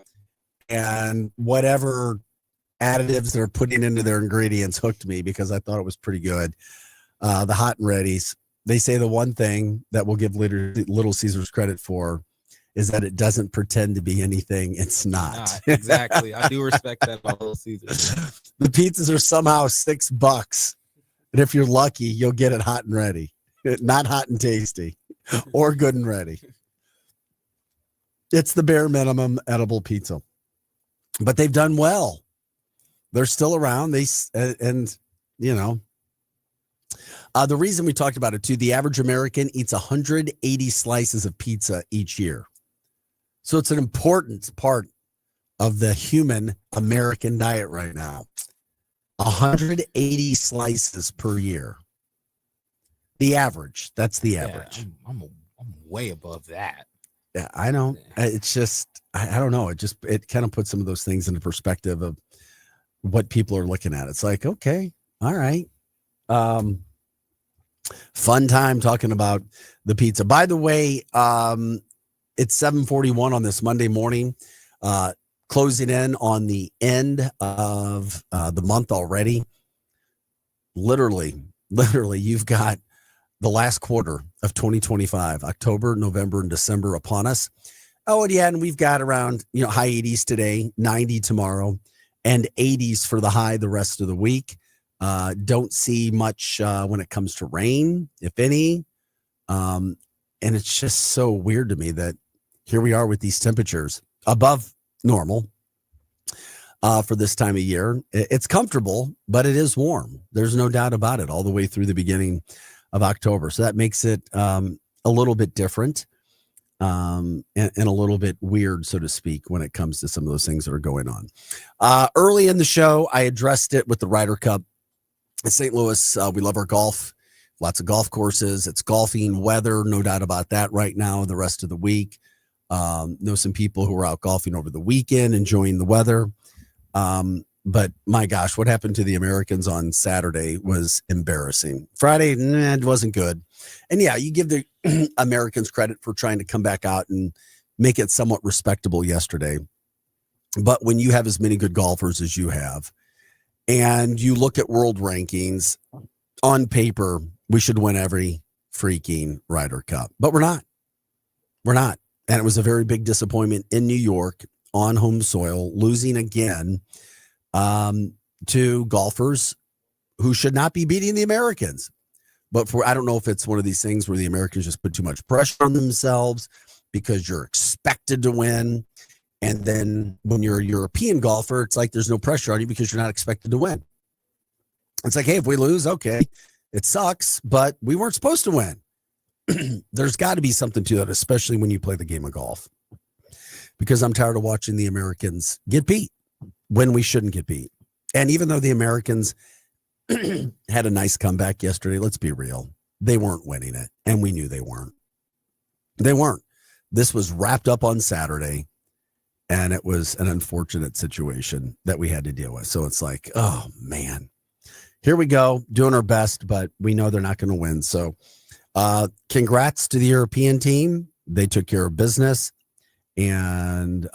And whatever additives they're putting into their ingredients hooked me because I thought it was pretty good. The hot and readies. They say the one thing that we'll give Little Caesars credit for is that it doesn't pretend to be anything it's not. Exactly. I do respect that about Little Caesars. The pizzas are somehow $6. And if you're lucky, you'll get it hot and ready. Not hot and tasty or good and ready. It's the bare minimum edible pizza. But they've done well. They're still around. The reason we talked about it too, the average American eats 180 slices of pizza each year. So it's an important part of the human American diet right now. 180 slices per year. The average. That's the average. I'm way above that. Yeah, I know. It's just, I don't know. It kind of puts some of those things into perspective of what people are looking at. It's like, okay, all right. Fun time talking about the pizza. By the way, it's 7:41 on this Monday morning, closing in on the end of the month already. Literally, you've got the last quarter of 2025, October, November, and December upon us. Oh, and yeah, and we've got around, high 80s today, 90 tomorrow, and 80s for the high the rest of the week. Don't see much when it comes to rain, if any. And it's just so weird to me that here we are with these temperatures above normal for this time of year. It's comfortable, but it is warm. There's no doubt about it all the way through the beginning of October. So that makes it a little bit different and a little bit weird, so to speak, when it comes to some of those things that are going on. Early in the show, I addressed it with the Ryder Cup. In St. Louis, we love our golf, lots of golf courses. It's golfing weather, no doubt about that right now, the rest of the week. Know some people who were out golfing over the weekend, enjoying the weather. But my gosh, what happened to the Americans on Saturday was embarrassing. Friday, it wasn't good. And yeah, you give the Americans credit for trying to come back out and make it somewhat respectable yesterday. But when you have as many good golfers as you have, and you look at world rankings, on paper, we should win every freaking Ryder Cup. But we're not. We're not. And it was a very big disappointment in New York on home soil, losing again to golfers who should not be beating the Americans. But I don't know if it's one of these things where the Americans just put too much pressure on themselves because you're expected to win. And then when you're a European golfer, it's like there's no pressure on you because you're not expected to win. It's like, hey, if we lose, okay, it sucks, but we weren't supposed to win. There's got to be something to that, especially when you play the game of golf. Because I'm tired of watching the Americans get beat when we shouldn't get beat. And even though the Americans had a nice comeback yesterday, let's be real, they weren't winning it. And we knew they weren't. They weren't. This was wrapped up on Saturday. And it was an unfortunate situation that we had to deal with. So it's like, oh, man, here we go, doing our best, but we know they're not going to win. So congrats to the European team. They took care of business, and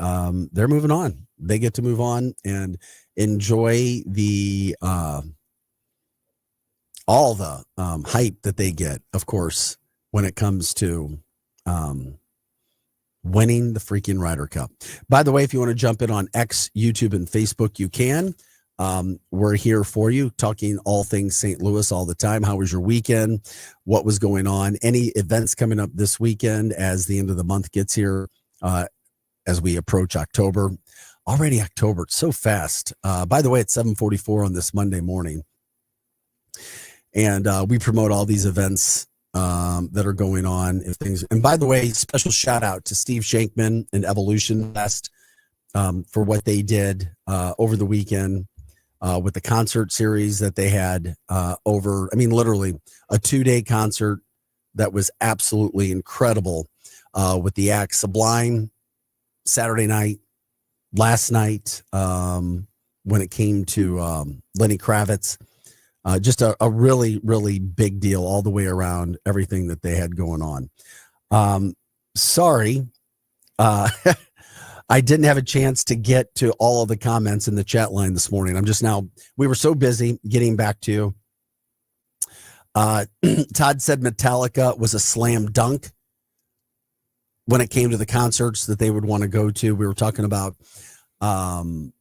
they're moving on. They get to move on and enjoy the all the hype that they get, of course, when it comes to winning the freaking Ryder Cup. By the way, if you want to jump in on X, YouTube, and Facebook, you can. We're here for you, talking all things St. Louis all the time. How was your weekend? What was going on? Any events coming up this weekend as the end of the month gets here, as we approach October? Already October, it's so fast. By the way, it's 7:44 on this Monday morning. And we promote all these events that are going on. And by the way, special shout out to Steve Shankman and Evolution Fest for what they did over the weekend with the concert series that they had literally a 2-day concert that was absolutely incredible with the act Sublime Saturday night, last night when it came to Lenny Kravitz. Just a really, really big deal all the way around, everything that they had going on. Sorry, I didn't have a chance to get to all of the comments in the chat line this morning. We were so busy getting back to you. Todd said Metallica was a slam dunk when it came to the concerts that they would want to go to. We were talking about, because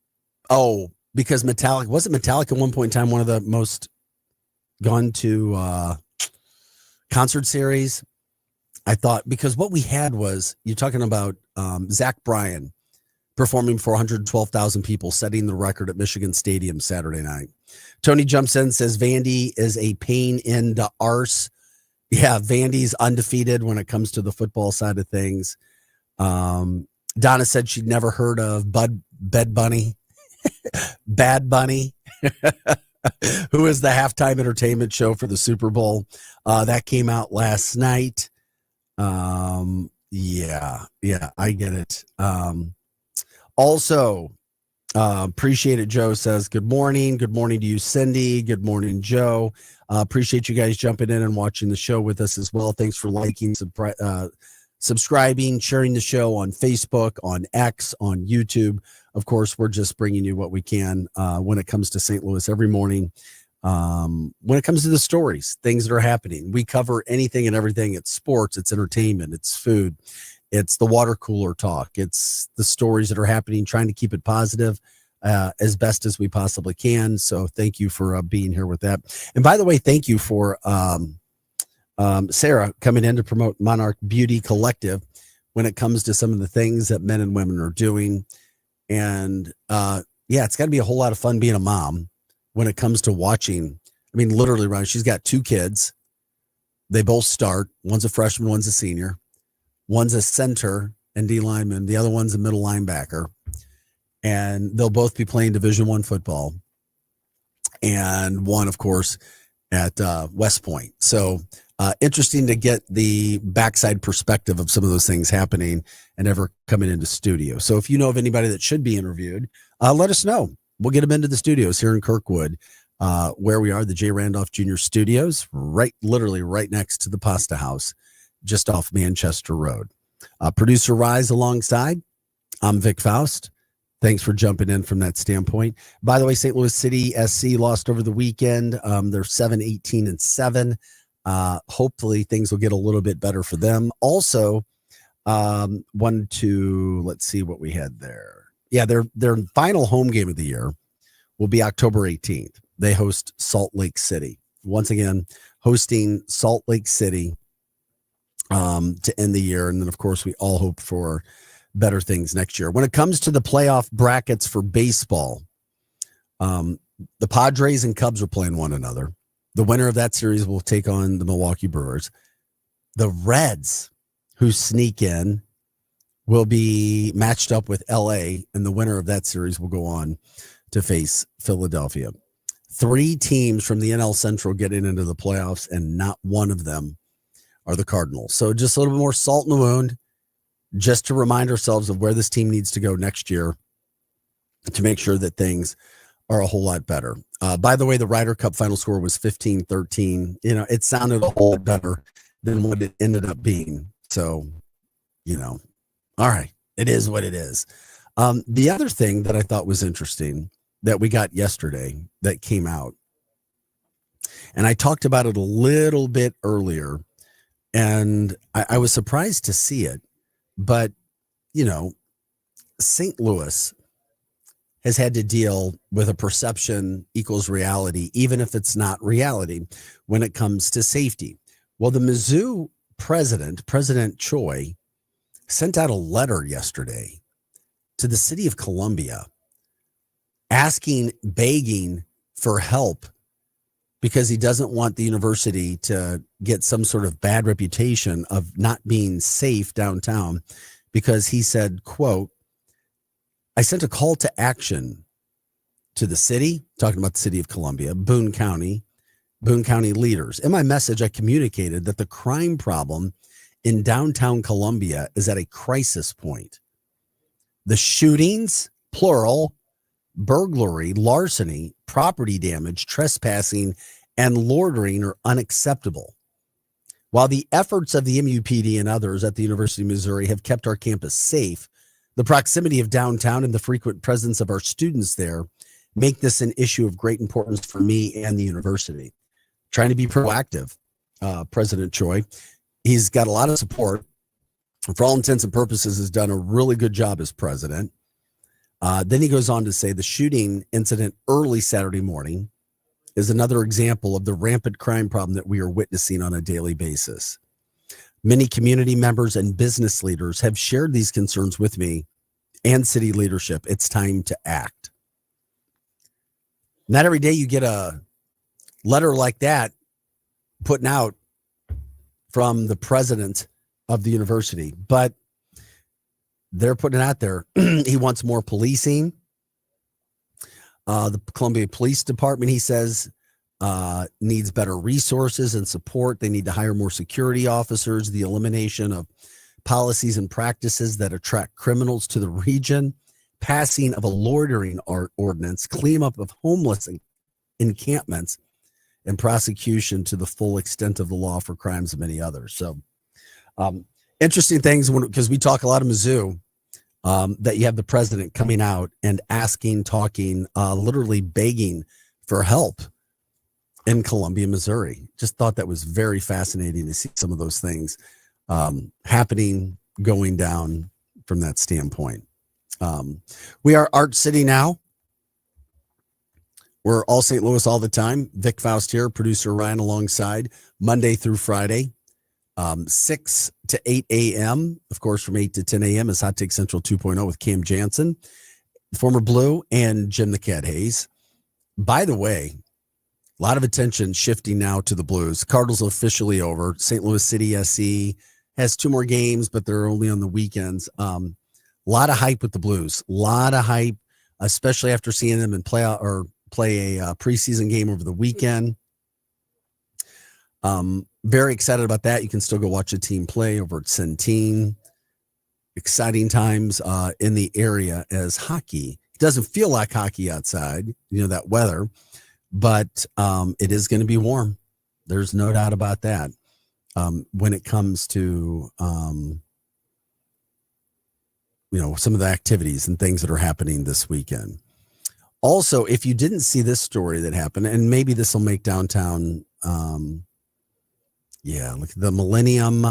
wasn't Metallica at one point in time one of the most gone to concert series? I thought, because what we had was, you're talking about Zach Bryan performing for 112,000 people, setting the record at Michigan Stadium Saturday night. Tony jumps in, says Vandy is a pain in the arse. Yeah, Vandy's undefeated when it comes to the football side of things. Donna said she'd never heard of Bad Bunny, who is the halftime entertainment show for the Super Bowl. That came out last night. Yeah, I get it. Also, Appreciate it. Joe says, good morning. Good morning to you, Cindy. Good morning, Joe. Appreciate you guys jumping in and watching the show with us as well. Thanks for liking, subscribing, sharing the show on Facebook, on X, on YouTube. Of course, we're just bringing you what we can when it comes to St. Louis every morning. When it comes to the stories, things that are happening, we cover anything and everything. It's sports, it's entertainment, it's food. It's the water cooler talk. It's the stories that are happening, trying to keep it positive as best as we possibly can. So thank you for being here with that. And by the way, thank you for Sarah coming in to promote Monarch Beauty Collective when it comes to some of the things that men and women are doing. And it's got to be a whole lot of fun being a mom when it comes to watching. I mean, literally, Ron, she's got 2 kids. They both start. One's a freshman, one's a senior. One's a center and D lineman. The other one's a middle linebacker. And they'll both be playing Division I football. And one, of course, at West Point. So interesting to get the backside perspective of some of those things happening and ever coming into studio. So if you know of anybody that should be interviewed, let us know. We'll get them into the studios here in Kirkwood, where we are, the J. Randolph Jr. Studios, literally right next to the Pasta House, just off Manchester Road. Producer Rise alongside. I'm Vic Faust. Thanks for jumping in from that standpoint. By the way, St. Louis City SC lost over the weekend. They're 7-18-7. Hopefully things will get a little bit better for them. Also, let's see what we had there. Yeah, their final home game of the year will be October 18th. They host Salt Lake City. Once again, hosting Salt Lake City to end the year. And then, of course, we all hope for better things next year. When it comes to the playoff brackets for baseball, the Padres and Cubs are playing one another. The winner of that series will take on the Milwaukee Brewers. The Reds, who sneak in, will be matched up with LA, and the winner of that series will go on to face Philadelphia. 3 teams from the NL Central getting into the playoffs, and not one of them are the Cardinals. So just a little bit more salt in the wound, just to remind ourselves of where this team needs to go next year to make sure that things are a whole lot better. By the way, the Ryder Cup final score was 15-13. It sounded a whole lot better than what it ended up being. So, all right, it is what it is. The other thing that I thought was interesting that we got yesterday that came out, and I talked about it a little bit earlier, and I was surprised to see it, but, St. Louis has had to deal with a perception equals reality, even if it's not reality when it comes to safety. Well, the Mizzou President Choi, sent out a letter yesterday to the city of Columbia begging for help because he doesn't want the university to get some sort of bad reputation of not being safe downtown, because he said, quote, I sent a call to action to the city, talking about the city of Columbia, Boone County leaders. In my message, I communicated that the crime problem in downtown Columbia is at a crisis point. The shootings, plural, burglary, larceny, property damage, trespassing, and loitering are unacceptable. While the efforts of the MUPD and others at the University of Missouri have kept our campus safe, the proximity of downtown and the frequent presence of our students there make this an issue of great importance for me and the university. Trying to be proactive, President Choi. He's got a lot of support. For all intents and purposes, has done a really good job as president. Then he goes on to say the shooting incident early Saturday morning is another example of the rampant crime problem that we are witnessing on a daily basis. Many community members and business leaders have shared these concerns with me and city leadership. It's time to act. Not every day you get a letter like that putting out from the president of the university, but they're putting it out there. He wants more policing. The Columbia Police Department, he says, needs better resources and support. They need to hire more security officers, the elimination of policies and practices that attract criminals to the region, passing of a loitering ordinance, cleanup of homeless encampments, and prosecution to the full extent of the law for crimes of many others. So interesting things because we talk a lot of Mizzou, that you have the president coming out and asking, talking, literally begging for help in Columbia, Missouri. Just thought that was very fascinating to see some of those things happening, going down from that standpoint. We are Art City now. We're all St. Louis all the time. Vic Faust here, producer Ryan alongside, Monday through Friday, 6 to 8 a.m. Of course, from 8 to 10 a.m. is Hot Take Central 2.0 with Cam Jansen, former Blue, and Jim the Cat Hayes. By the way, a lot of attention shifting now to the Blues. Cardinals officially over. St. Louis City SC has 2 more games, but they're only on the weekends. A lot of hype with the Blues. A lot of hype, especially after seeing them play a preseason game over the weekend. Very excited about that. You can still go watch a team play over at Centene. Exciting times in the area as hockey. It doesn't feel like hockey outside, that weather, but it is going to be warm. There's no doubt about that. When it comes to, some of the activities and things that are happening this weekend. Also, if you didn't see this story that happened, and maybe this will make downtown, look at the Millennium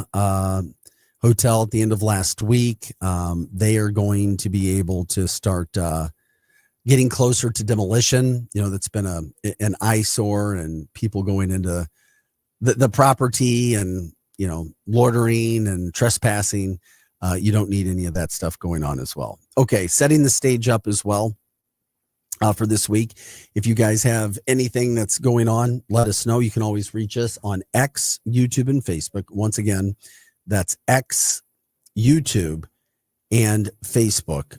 Hotel at the end of last week. They are going to be able to start getting closer to demolition. That's been an eyesore, and people going into the property and, loitering and trespassing. You don't need any of that stuff going on as well. Okay, setting the stage up as well. For this week. If you guys have anything that's going on, let us know. You can always reach us on X, YouTube, and Facebook. Once again, that's X, YouTube, and Facebook.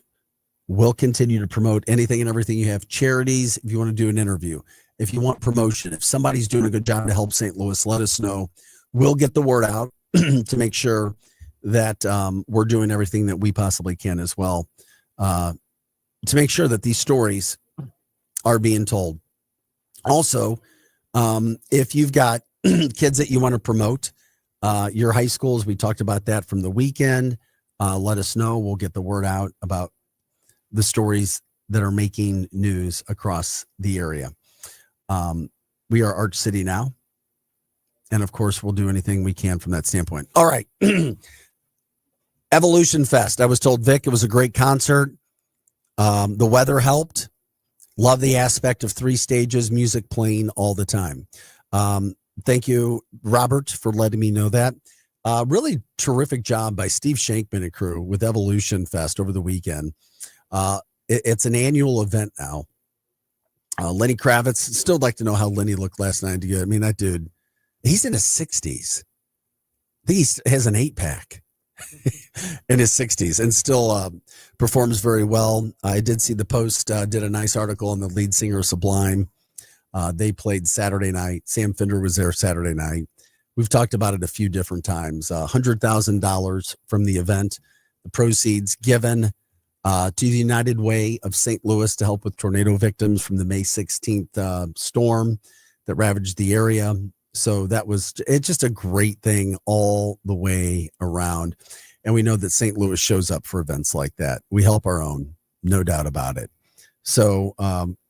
We'll continue to promote anything and everything you have. Charities, if you want to do an interview, if you want promotion, if somebody's doing a good job to help St. Louis, let us know. We'll get the word out to make sure that we're doing everything that we possibly can as well to make sure that these stories are being told. Also, if you've got kids that you want to promote, your high schools, we talked about that from the weekend. Let us know. We'll get the word out about the stories that are making news across the area. We are Arch City now. And of course, we'll do anything we can from that standpoint. All right. Evolution Fest. I was told, Vic, it was a great concert. The weather helped. Love the aspect of 3 stages, music playing all the time. Thank you, Robert, for letting me know that. Really terrific job by Steve Shankman and crew with Evolution Fest over the weekend. It's an annual event now. Lenny Kravitz, still like to know how Lenny looked last night. I mean, that dude, he's in his 60s. I think he has an 8-pack. In his 60s and still performs very well. I did see the Post did a nice article on the lead singer of Sublime. They played Saturday night. Sam Fender was there Saturday night. We've talked about it a few different times. $100,000 from the event. The proceeds given to the United Way of St. Louis to help with tornado victims from the May 16th storm that ravaged the area. So it's just a great thing all the way around. And we know that St. Louis shows up for events like that. We help our own, no doubt about it. So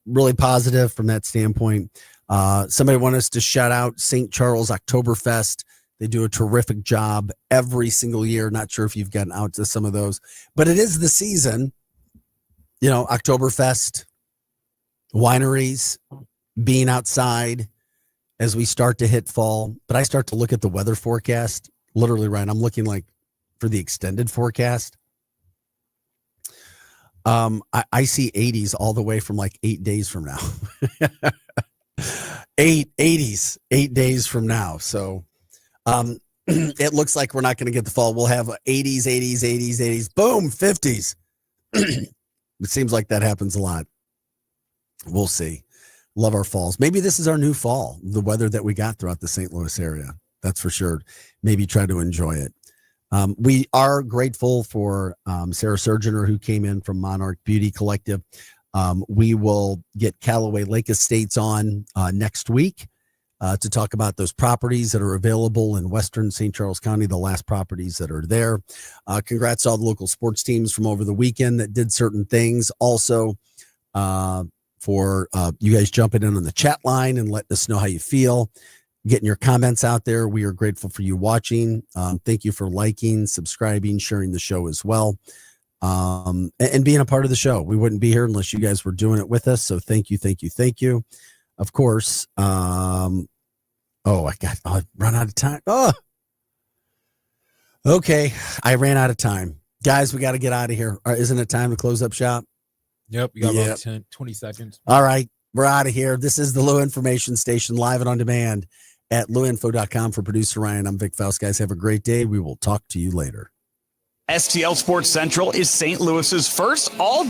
really positive from that standpoint. Somebody want us to shout out St. Charles Oktoberfest. They do a terrific job every single year. Not sure if you've gotten out to some of those, but it is the season, Oktoberfest, wineries, being outside, as we start to hit fall. But I start to look at the weather forecast, literally, Ryan. I'm looking for the extended forecast. I see 80s all the way from 8 days from now. 8 days from now. So it looks like we're not going to get the fall. We'll have 80s, boom, 50s. It seems like that happens a lot. We'll see. Love our falls. Maybe this is our new fall, the weather that we got throughout the St. Louis area. That's for sure. Maybe try to enjoy it. We are grateful for Sarah Surgener, who came in from Monarch Beauty Collective. We will get Callaway Lake Estates on next week to talk about those properties that are available in Western St. Charles County, the last properties that are there. Congrats to all the local sports teams from over the weekend that did certain things. Also, for you guys jumping in on the chat line and letting us know how you feel, getting your comments out there. We are grateful for you watching. Thank you for liking, subscribing, sharing the show as well, and being a part of the show. We wouldn't be here unless you guys were doing it with us. So thank you, thank you, thank you. Of course. I run out of time. Oh, okay. I ran out of time. Guys, we got to get out of here. Isn't it time to close up shop? Yep. You got about 10, 20 seconds. All right. We're out of here. This is the Lou Information Station, live and on demand at louinfo.com. For producer Ryan, I'm Vic Faust. Guys, have a great day. We will talk to you later. STL Sports Central is St. Louis's first all